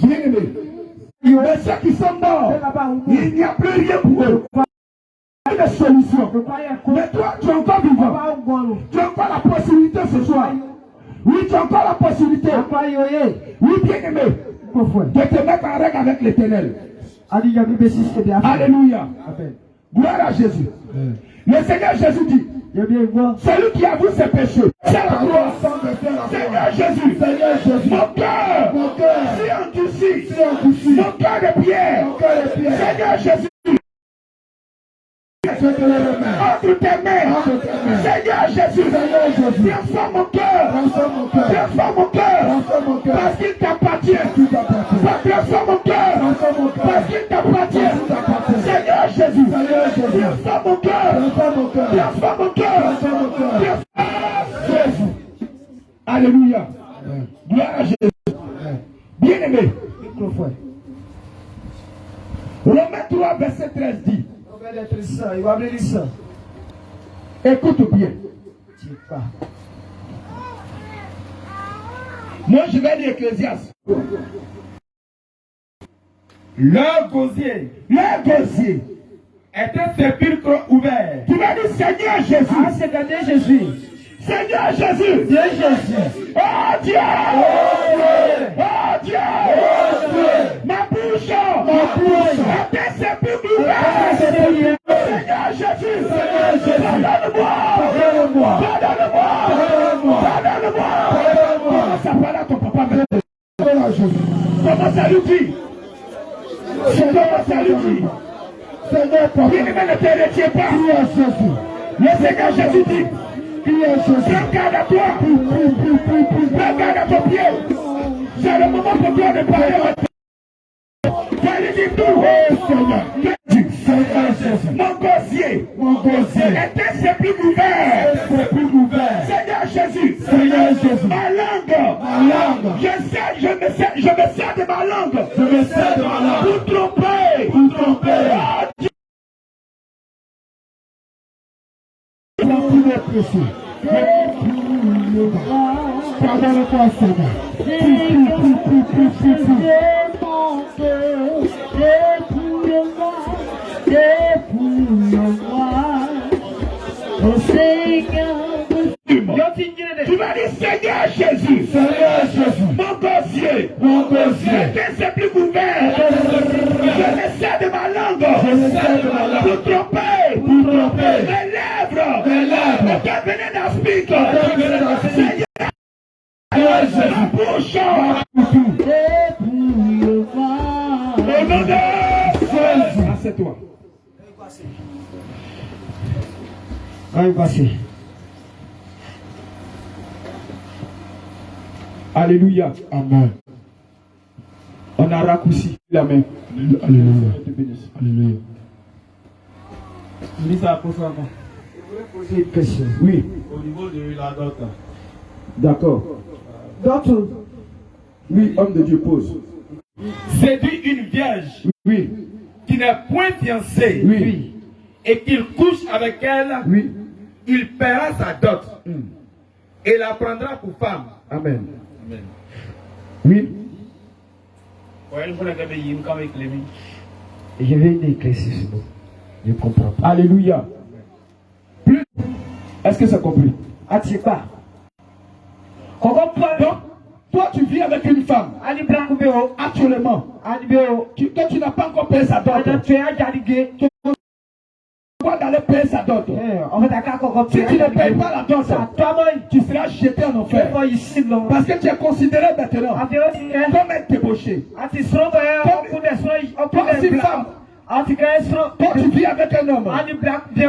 Bien-aimés, mais ceux qui sont morts, il n'y a plus rien pour eux. Il y a des solutions. Mais toi, tu es encore vivant. Tu as encore la possibilité ce soir. Oui, tu as encore la possibilité. Oui, bien-aimé, de te mettre en règle avec l'Éternel. Alléluia. Gloire à Jésus. Le Seigneur Jésus dit, celui qui avoue ses péchés, c'est la croix. Seigneur Jésus, mon cœur, si endurci, mon cœur de pierre, Seigneur Jésus, entre tes mains, Seigneur Jésus, transforme mon cœur, parce qu'il t'appartient, transforme mon cœur, parce qu'il t'appartient, Seigneur Jésus, transforme mon cœur, Jésus. Alléluia. Gloire à Jésus. Bien-aimé, Romains 3, verset 13 dit, écoute bien. Moi je vais lire Ecclésiaste. Leur gosier est un sépulcre ouvert. Tu vas dire Seigneur Jésus. Ah, c'est dernier Jésus. Seigneur Jésus. Dieu Jésus. Oh Dieu. Oh Dieu. Ma bouche est un sépulcre ouvert. Seigneur Jésus. Pardonne-moi. Ça parle à ton papa maintenant. Commence à lui dire. Commence à lui dire. Seigneur, ne te retiens pas. Le Seigneur Jésus dit, prends garde à toi. Prends garde à ton pied. C'est le moment pour toi de parler. Tu lui dis tout. Mon gosier est un sépulcre ouvert. Seigneur Jésus, ma langue, je me sers de ma langue. Pour tromper. Pardonne-moi, Seigneur. Tu vas dire Seigneur Jésus, mon gosier, est un sépulcre ouvert. Je me sers de ma langue pour tromper mes lèvres. Aucun venin d'aspic. Seigneur, ma bouche. Au nom de Jésus. Assieds-toi. Alléluia. Amen. On a raccourci la main. Alléluia. Alléluia. Lisa, pose la main. Je voulais poser une question. Oui. Au niveau de la dot. D'accord. Dot. Oui, homme de Dieu, pose. Séduit une vierge. Oui. Qui n'est point fiancée. Oui. Et qu'il couche avec elle. Oui. Il paiera sa dot. Et la prendra pour femme. Amen. Oui. Je vais éclaircir ce mot. Je comprends pas. Alléluia. Plus. Est-ce que c'est compris? Atipa. Donc, toi tu vis avec une femme. Actuellement. Que tu n'as pas encore payé sa dot. D'aller payer sa dot. Si tu ne payes pas la dot, tu seras jeté en enfer. Parce que tu es considéré maintenant comme un débauché. Comme si femme, toi tu vis avec un homme.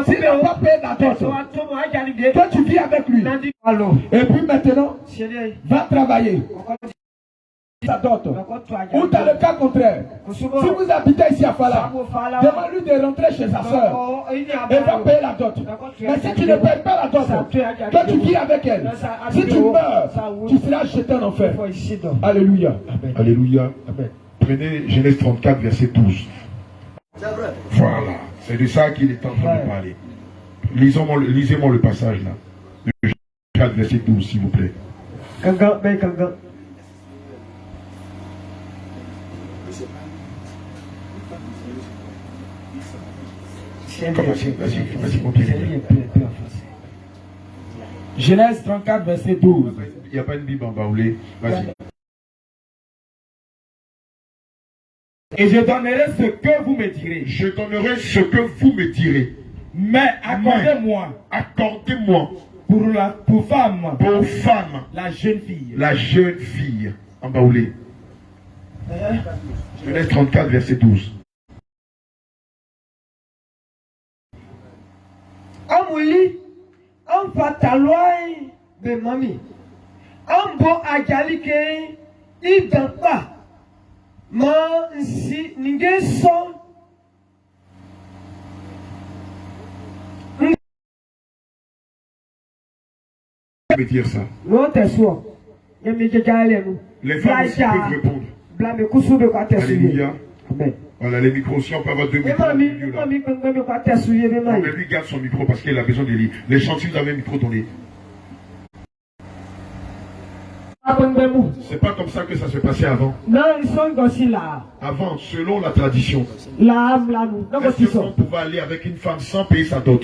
S'il n'a pas payé la dot, toi tu vis avec lui. Et puis maintenant, va travailler. Sa dot. Ou dans le cas contraire, si vous habitez ici à Fala, demande-lui de rentrer chez sa soeur et va payer la dot. Mais si tu ne payes pas la dot, toi tu vis avec elle. Si tu meurs, tu seras jeté en enfer. Alléluia. Alléluia. Prenez Genèse 34, verset 12. Voilà, c'est de ça qu'il est en train de parler. Lisez-moi le passage là. De Genèse 34, verset 12, s'il vous plaît. Vas-y, mon pied. Genèse 34, verset 12. Il n'y a pas une Bible en baoulé. Vas-y. Et je donnerai ce que vous me direz. Je donnerai ce que vous me direz. Mais accordez-moi. Accordez-moi. Pour femme. Pour femme. La jeune fille. La jeune fille. En baoulé. Genèse 34, verset 12. Amuli, on pataloi de mami. On bo ajalike, il dans pas. Man si ninguém son. Je vais dire ça. Les femmes aussi peuvent répondre. Alléluia. Amen. Voilà, les micros, si on peut avoir 2 micros. On lui garde son micro parce qu'il a besoin de lire. Les chanteurs, vous avez un micro dans les. C'est pas comme ça que ça se passait avant. Avant, selon la tradition. Est-ce qu'on pouvait aller avec une femme sans payer sa dot?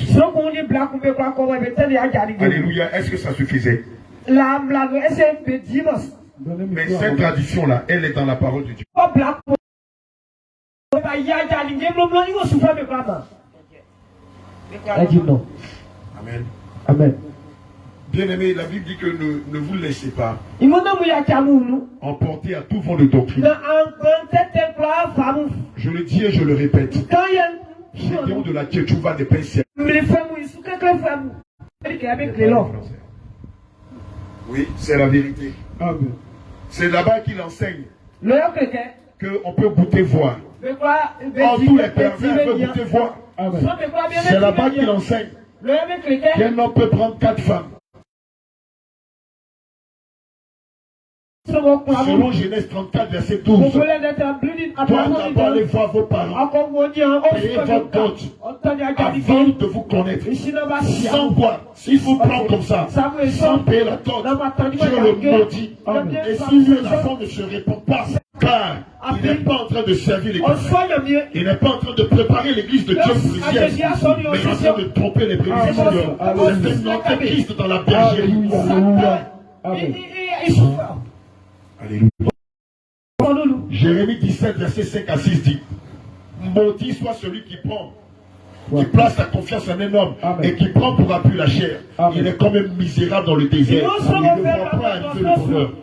Alléluia. Est-ce que ça suffisait? Mais cette tradition-là, elle est dans la parole de Dieu. Amen. Amen. Bien-aimé, la Bible dit que ne vous laissez pas emporter à tout vent de doctrine. Je le dis et je le répète. Gédéon de la Tchétchouva n'est pas ici. Oui, c'est la vérité. C'est là-bas qu'il enseigne qu'on peut goûter voir. En tous les pervers peuvent goûter voir. C'est là-bas qu'il enseigne qu'un homme peut prendre 4 femmes. Selon Genèse 34, verset 12. Toi d'abord aller voir vos parents. Payez votre dot avant de vous connaître. Sans quoi, s'il vous prend comme ça, sans payer la dot, Dieu le maudit. Et si la femme ne se répond pas, car il n'est pas en train de servir l'église. Il n'est pas en train de préparer l'église de Dieu chrétienne, mais il est en train de tromper les prémices du Seigneur. C'est notre Christ dans la bergerie. Alléluia. Jérémie 17, verset 5 à 6 dit: maudit soit celui qui prend, qui place sa confiance en un homme et qui prend pour appui la chair. Il est quand même misérable dans le désert. Il ne voit pas arriver le bonheur.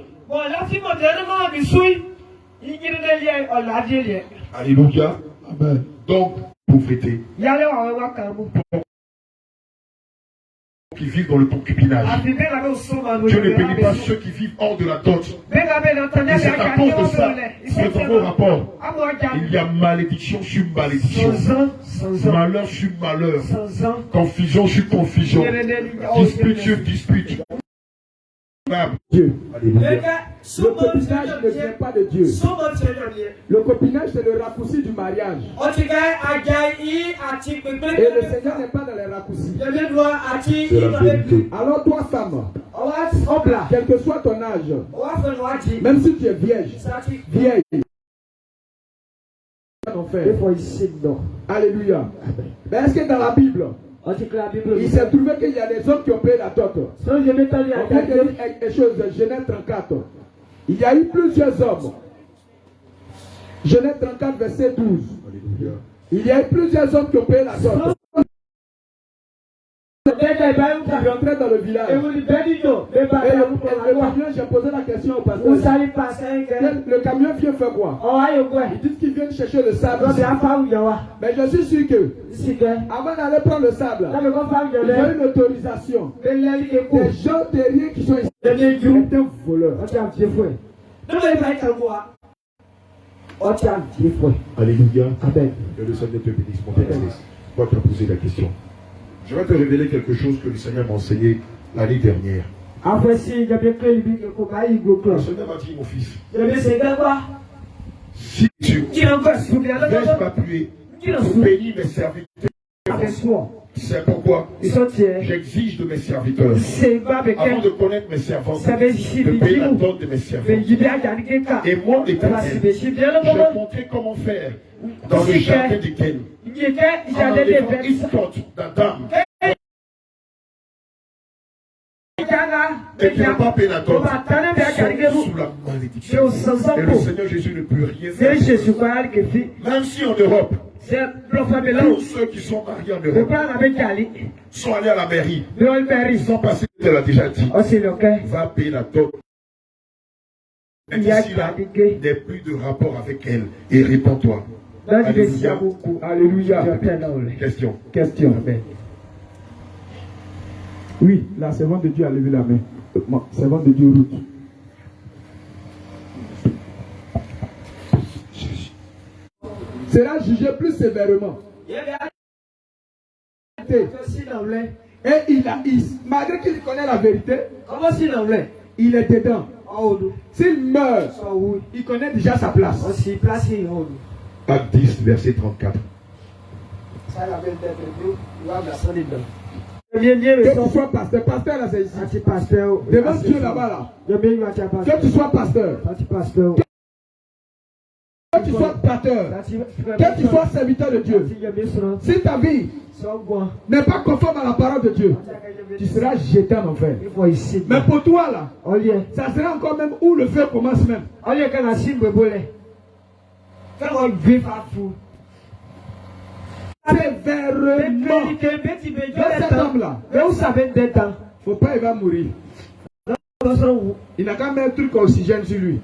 Alléluia. Amen. Donc, pauvreté. Qui vivent dans le concubinage. Dieu ne bénit pas ceux qui vivent hors de la dot. Et c'est à cause de ça que dans vos rapports, il y a malédiction sur malédiction, malheur sur malheur, confusion sur confusion, dispute sur dispute. Dieu. Le copinage ne vient pas de Dieu. Le copinage, c'est le raccourci du mariage. Et le Seigneur n'est pas dans les raccourcis. C'est la vérité. Alors toi, femme, quel que soit ton âge, même si tu es vieille, alléluia. Mais est-ce que dans la Bible, il s'est trouvé qu'il y a des hommes qui ont payé la dot? On vient de dire quelque chose de Genèse 34. Il y a eu plusieurs hommes. Genèse 34, verset 12. Il y a eu plusieurs hommes qui ont payé la dot. Qui rentraient dans le village. Et le camion, j'ai posé la question au pasteur. Le camion vient faire quoi? Ils disent qu'ils viennent chercher le sable. Mais je suis sûr que avant d'aller prendre le sable, il y a une autorisation. Des gens derrière qui sont ici étaient voleurs. Alléluia. Amen. Que le Seigneur te bénisse, mon bénéfice. Toi, tu as posé la question. Je vais te révéler quelque chose que le Seigneur m'a enseigné l'année dernière. Le Seigneur m'a dit, mon fils, Si tu laisses m'appuyer pour bénir mes serviteurs, c'est pourquoi j'exige de mes serviteurs, avant de connaître mes servants, de payer la dot de mes servants. Et moi, l'Éternel, je vais montrer comment faire dans le jardin d'Éden, en enlevant une porte d'Adam. Et tu n'as pas payé la dot sous la malédiction. Et le Seigneur Jésus ne peut rien faire. Même si en Europe, tous ceux qui sont mariés en Europe sont allés à la mairie. Ils sont passés, elle a déjà dit, va payer la dot. Et d'ici là, n'aie plus de rapport avec elle. Et réponds-toi. Alléluia. Alléluia. Question. Amen. Oui, la servante de Dieu a levé la main. Servante de Dieu, Ruth. Sera jugé plus sévèrement. Et malgré qu'il connaît la vérité, il est dedans. S'il meurt, il connaît déjà sa place. Acte 10, verset 34. Que tu sois pasteur, là c'est ici. Devant Dieu là-bas là. Que tu sois pasteur. Que tu sois pasteur. Que tu sois serviteur de Dieu. Si ta vie n'est pas conforme à la parole de Dieu, tu seras jeté en enfer. Mais pour toi là, ça sera encore même où le feu commence même. Sévèrement. Cet homme-là, faut pas, il va mourir. Il n'a qu'à mettre un truc oxygène sur lui.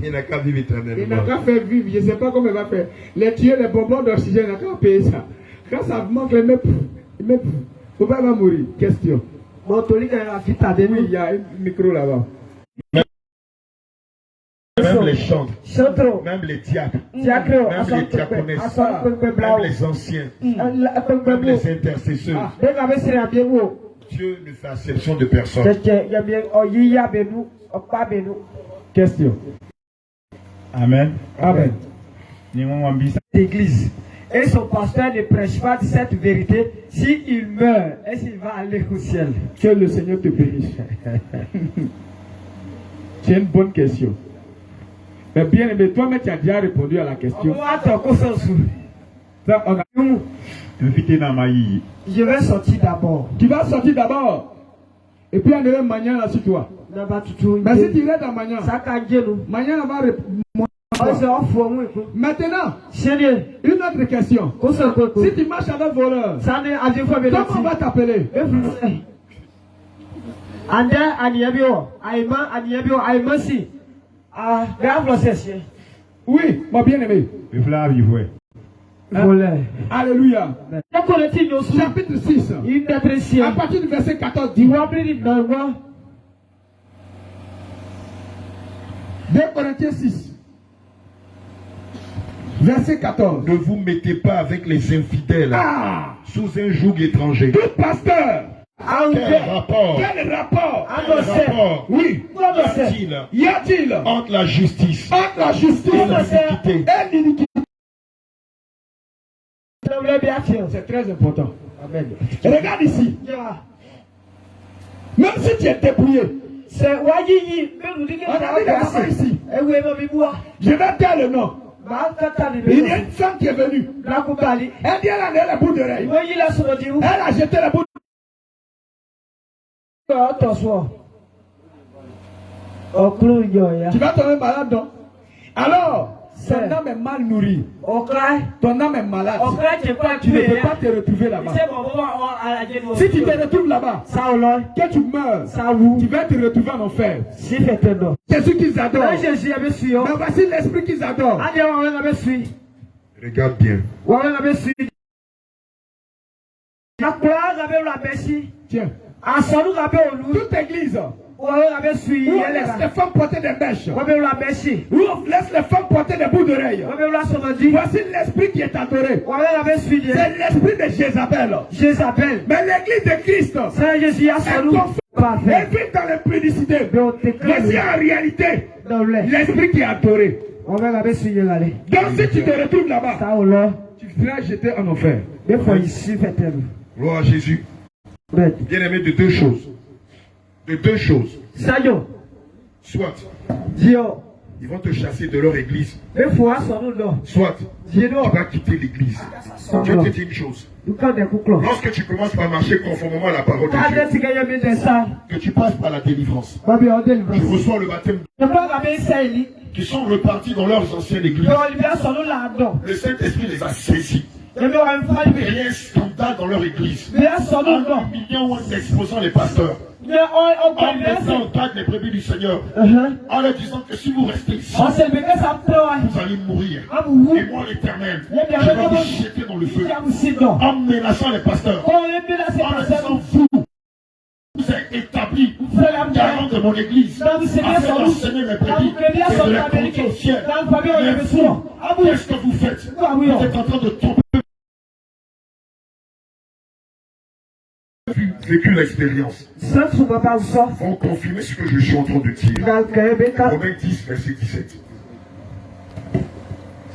Il n'a qu'à vivre éternellement. Il n'a qu'à faire vivre, je ne sais pas comment il va faire. Les tuer, les bonbons d'oxygène, il n'a qu'à payer ça. Quand ça manque, il met faut pas, il va mourir. Question. Oui, il y a un micro là-bas. Même les chantres, même les diacres, même les diaconesses, même les anciens, même les intercesseurs. Dieu ne fait exception de personne. Question. Amen. L'église et son pasteur ne prêche pas cette vérité. S'il meurt, est-ce qu'il va aller au ciel? Que le Seigneur te bénisse. C'est une bonne question. Mais bien aimé, toi-même tu as déjà répondu à la question. Je vais sortir d'abord. Tu vas sortir d'abord. Et puis on devait manier là sur toi. Mais si tu restes dans manier, manier va répondre. Maintenant, une autre question. Si tu marches avec voleur, comment on va t'appeler? Oui, mon bien-aimé. Alléluia. Chapitre 6. À partir du verset 14, dit 2 Corinthiens 6. Verset 14. Ne vous mettez pas avec les infidèles sous un joug étranger. Tout pasteur. Quel rapport? Oui. Y a-t-il entre la justice et l'iniquité? C'est très important. Amen. Regarde ici. Même si tu es dépouillé, on a mis la maman ici. Je vais dire le nom. Il y a une femme qui est venue. Elle dit elle a la boule d'oreille. Elle a jeté la boule. Tu vas tomber malade, non? Alors, ton âme est mal nourrie. Ton âme est malade. Tu ne peux pas te retrouver là-bas. Si tu te retrouves là-bas, que tu meurs, tu vas te retrouver en enfer. C'est ce qu'ils adorent. Mais voici l'esprit qu'ils adorent. Regarde bien. Tiens. Toute église où on laisse les femmes porter des mèches, où on laisse les femmes porter des bouts d'oreilles, voici l'esprit qui est adoré. C'est l'esprit de Jézabel. Mais l'église de Christ est conforme Et vivre dans l'impudicité. Mais c'est en réalité l'esprit qui est adoré. Donc si tu te retrouves là-bas, tu seras jeté en enfer. Gloire à Jésus. Bien aimé, de deux choses. De deux choses. Soit ils vont te chasser de leur église. Soit tu vas quitter l'église. Je te dis une chose. Lorsque tu commences par marcher conformément à la parole de Dieu, que tu passes par la délivrance, tu reçois le baptême qui sont repartis dans leurs anciennes églises. Le Saint-Esprit les a saisis. Il y a un scandale dans leur église. En humiliant ou en exposant les pasteurs. En mettant en garde les brebis du Seigneur. En leur disant que si vous restez ici, vous allez mourir. Et moi l'Éternel, je vais vous jeter dans le feu. En menaçant les pasteurs. En leur disant vous êtes établi garant de mon église. Afin d'enseigner mes brebis et de les conduire au ciel. Mais vous, qu'est-ce que vous faites? Vous êtes en train de tomber. Vécu l'expérience vont confirmer ce que je suis en train de dire. Romains 10, verset 17.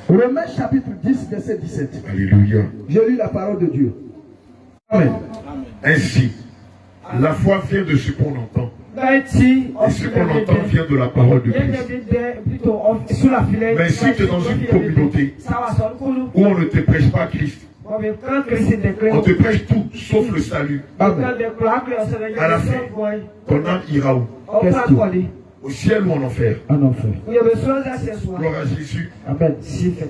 Romains chapitre 10, verset 17. Alléluia. Je lis la parole de Dieu. Amen. Ainsi, la foi vient de ce qu'on entend. Et ce qu'on entend vient de la parole de Christ. Mais si tu es dans une communauté où on ne te prêche pas Christ, on te prêche tout sauf le salut. Amen. À la fin, ton âme ira où? Au ciel ou en enfer? En enfer. Gloire à Jésus. Amen.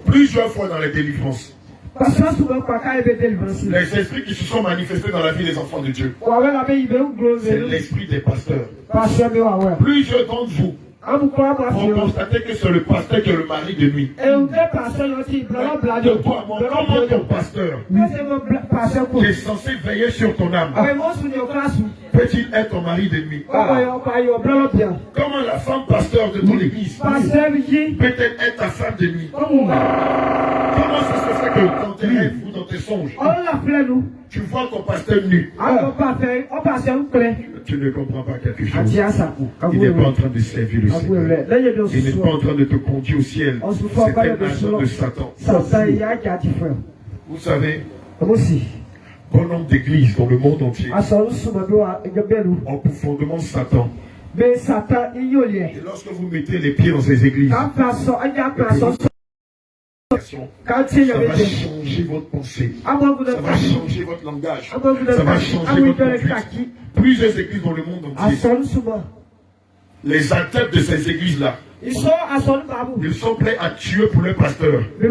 Plusieurs fois dans les délivrances, les esprits qui se sont manifestés dans la vie des enfants de Dieu, c'est l'esprit des pasteurs. Plusieurs d'entre vous vont constater que c'est le pasteur qui est le mari de nuit. De toi, comment ton pasteur qui est censé veiller sur ton âme peut-il être ton mari de nuit? Comment la femme pasteur de ton église peut-elle être ta femme de nuit? Comment ça se fait que dans tes rêves ou dans tes songes, tu vois ton pasteur nu? Tu ne comprends pas quelque chose. Il n'est pas en train de servir le Seigneur. Il n'est pas en train de te conduire au ciel. C'est un agent de Satan. Vous savez, bon nombre d'églises dans le monde entier ont pour fondement Satan. Et lorsque vous mettez les pieds dans ces églises, ça va changer votre pensée. Ça va changer votre langage. Ça va changer votre conduite. Plusieurs églises dans le monde entier. Les adeptes de ces églises-là, ils sont prêts à tuer pour leur pasteur. Mais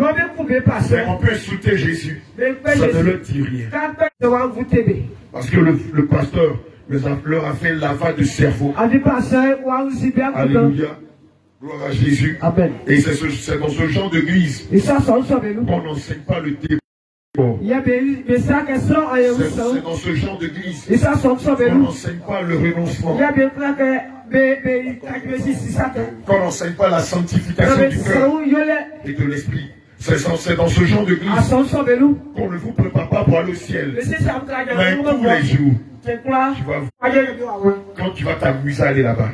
on peut insulter Jésus. Ça ne leur dit rien. Parce que le pasteur leur a fait lavage de cerveau. Alléluia. Gloire à Jésus. Amen. Et c'est dans ce genre d'église qu'on n'enseigne pas le démon. C'est dans ce genre d'église qu'on n'enseigne pas le renoncement. Qu'on n'enseigne pas la sanctification du cœur et de l'esprit. C'est dans ce genre d'église qu'on ne vous prépare pas pour aller au ciel. Mais tous les jours, quand tu vas t'amuser à aller là-bas,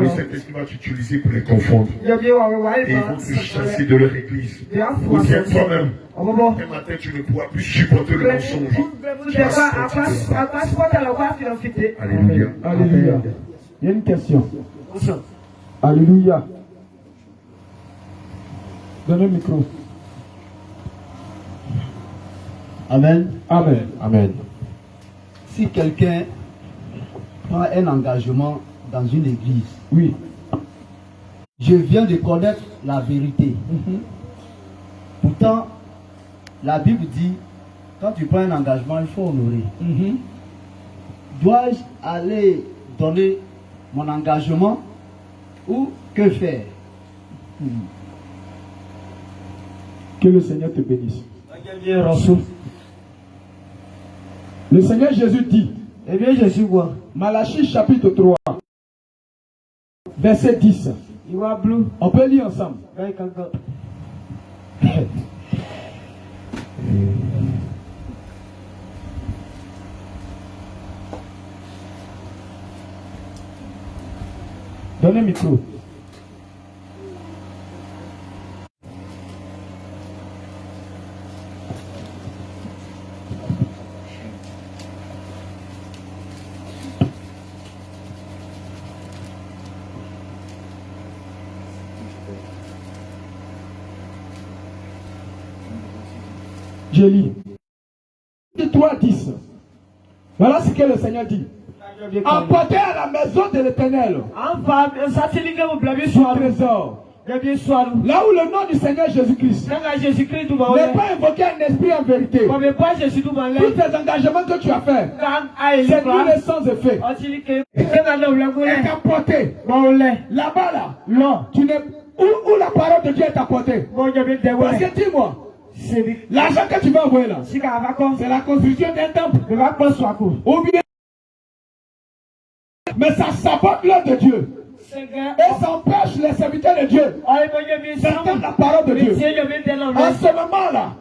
le Saint-Esprit va t'utiliser pour les confondre. Et ils vont te chasser de leur église. Ou bien toi-même, un matin tu ne pourras plus supporter le mensonge. Tu vas sortir. Alléluia. Alléluia. Il y a une question. Alléluia. Donnez le micro. Amen. Amen. Amen. Si quelqu'un prend un engagement dans une église, oui, je viens de connaître la vérité. Pourtant, la Bible dit, quand tu prends un engagement, il faut honorer. Dois-je aller donner mon engagement ou que faire? Que le Seigneur te bénisse. Le Seigneur Jésus dit, eh bien Jésus voit. Malachie chapitre 3, verset 10. On peut lire ensemble. Donnez le micro. Je lis. 3:10. Voilà ce que le Seigneur dit. Emportez à la maison de l'Éternel son trésor. Là où le nom du Seigneur Jésus-Christ n'est pas invoqué un esprit en vérité. Tous tes engagements que tu as faits, c'est tous les sans effet. Est apporté. Là-bas, là, tu n'es où la parole de Dieu est apportée. Parce que dis-moi, l'argent que tu vas envoyer là, c'est la construction d'un temple. Ou bien, mais ça sabote l'œuvre de Dieu. Et ça empêche les serviteurs de Dieu d'entendre la parole de Dieu. En ce moment-là,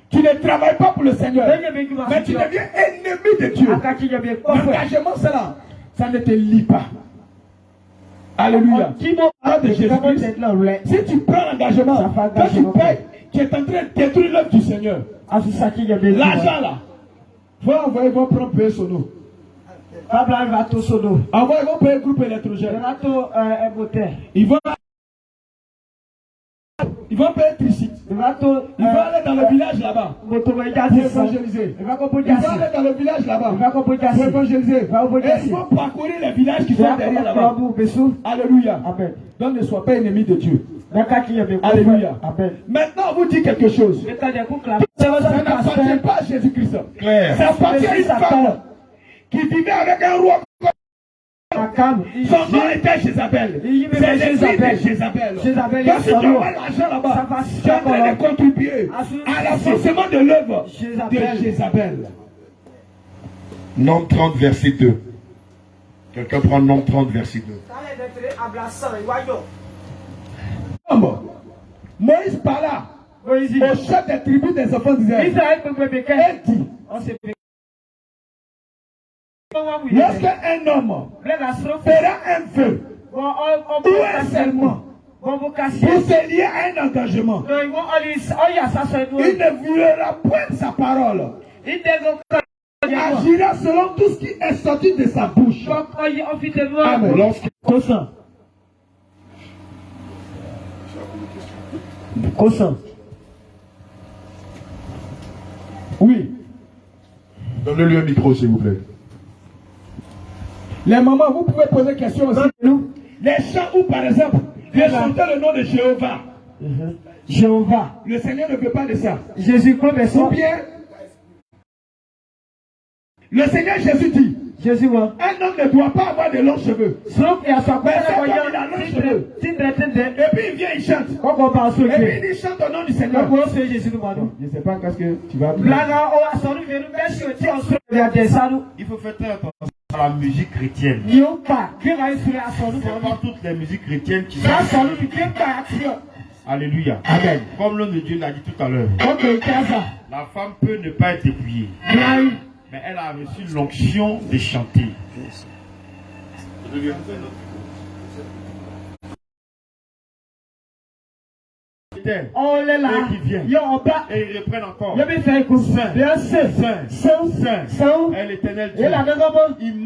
tu ne travailles pas pour le Seigneur, mais tu deviens ennemi de Dieu. L'engagement, c'est là. Ça ne te lie pas. Alléluia. De Jésus-Christ. Si tu prends l'engagement, quand tu payes, tu es en train de détruire l'œuvre du Seigneur. L'argent là, va envoyer, va prendre payer son eau. Envoyer, ils vont payer le groupe électrogène. Ils vont payer Tricite. Ils vont aller dans le village là-bas pour évangéliser. Ils vont aller dans le village là-bas pour évangéliser. Et ils vont parcourir les villages qui sont derrière là-bas. Alléluia. Donc ne sois pas ennemi de Dieu. Alléluia. Maintenant, on vous dit quelque chose. Ça n'appartient pas à Jésus-Christ. Ça appartient à une femme qui vivait avec un roi. Son nom était Jézabel. C'est l'esprit de Jézabel. Donc si tu envoies l'argent là-bas, tu es en train de contribuer à l'avancement de l'œuvre de Jézabel. Nom 30, verset 2. Quelqu'un prend Nom 30, verset 2. Moïse parla au chef des tribus des enfants d'Israël. Et dit, lorsque un homme fera un feu ou un serment pour se lier à un engagement, il ne violera point sa parole. Il agira selon tout ce qui est sorti de sa bouche. Amen. Oui. Donnez-lui un micro, s'il vous plaît. Les mamans, vous pouvez poser des questions aussi. Les chants où, par exemple, ils chantent le nom de Jéhovah. Jéhovah. Le Seigneur ne veut pas de ça. Ou bien, le Seigneur Jésus dit, un homme ne doit pas avoir de longs cheveux. Mais c'est comme il a longs cheveux. Et puis il vient, il chante. Et puis il chante au nom du Seigneur. Je ne sais pas qu'est-ce que tu vas dire. Il faut faire très attention à la musique chrétienne. C'est pas toutes les musiques chrétiennes qui sont. Alléluia. Amen. Comme l'homme de Dieu l'a dit tout à l'heure. La femme peut ne pas être dépouillée. Mais elle a reçu l'onction de chanter. On est là. Et qui vient. Et ils reprennent encore. Saint, Saint, Saint, Saint, Saint. Et l'Éternel Dieu. Il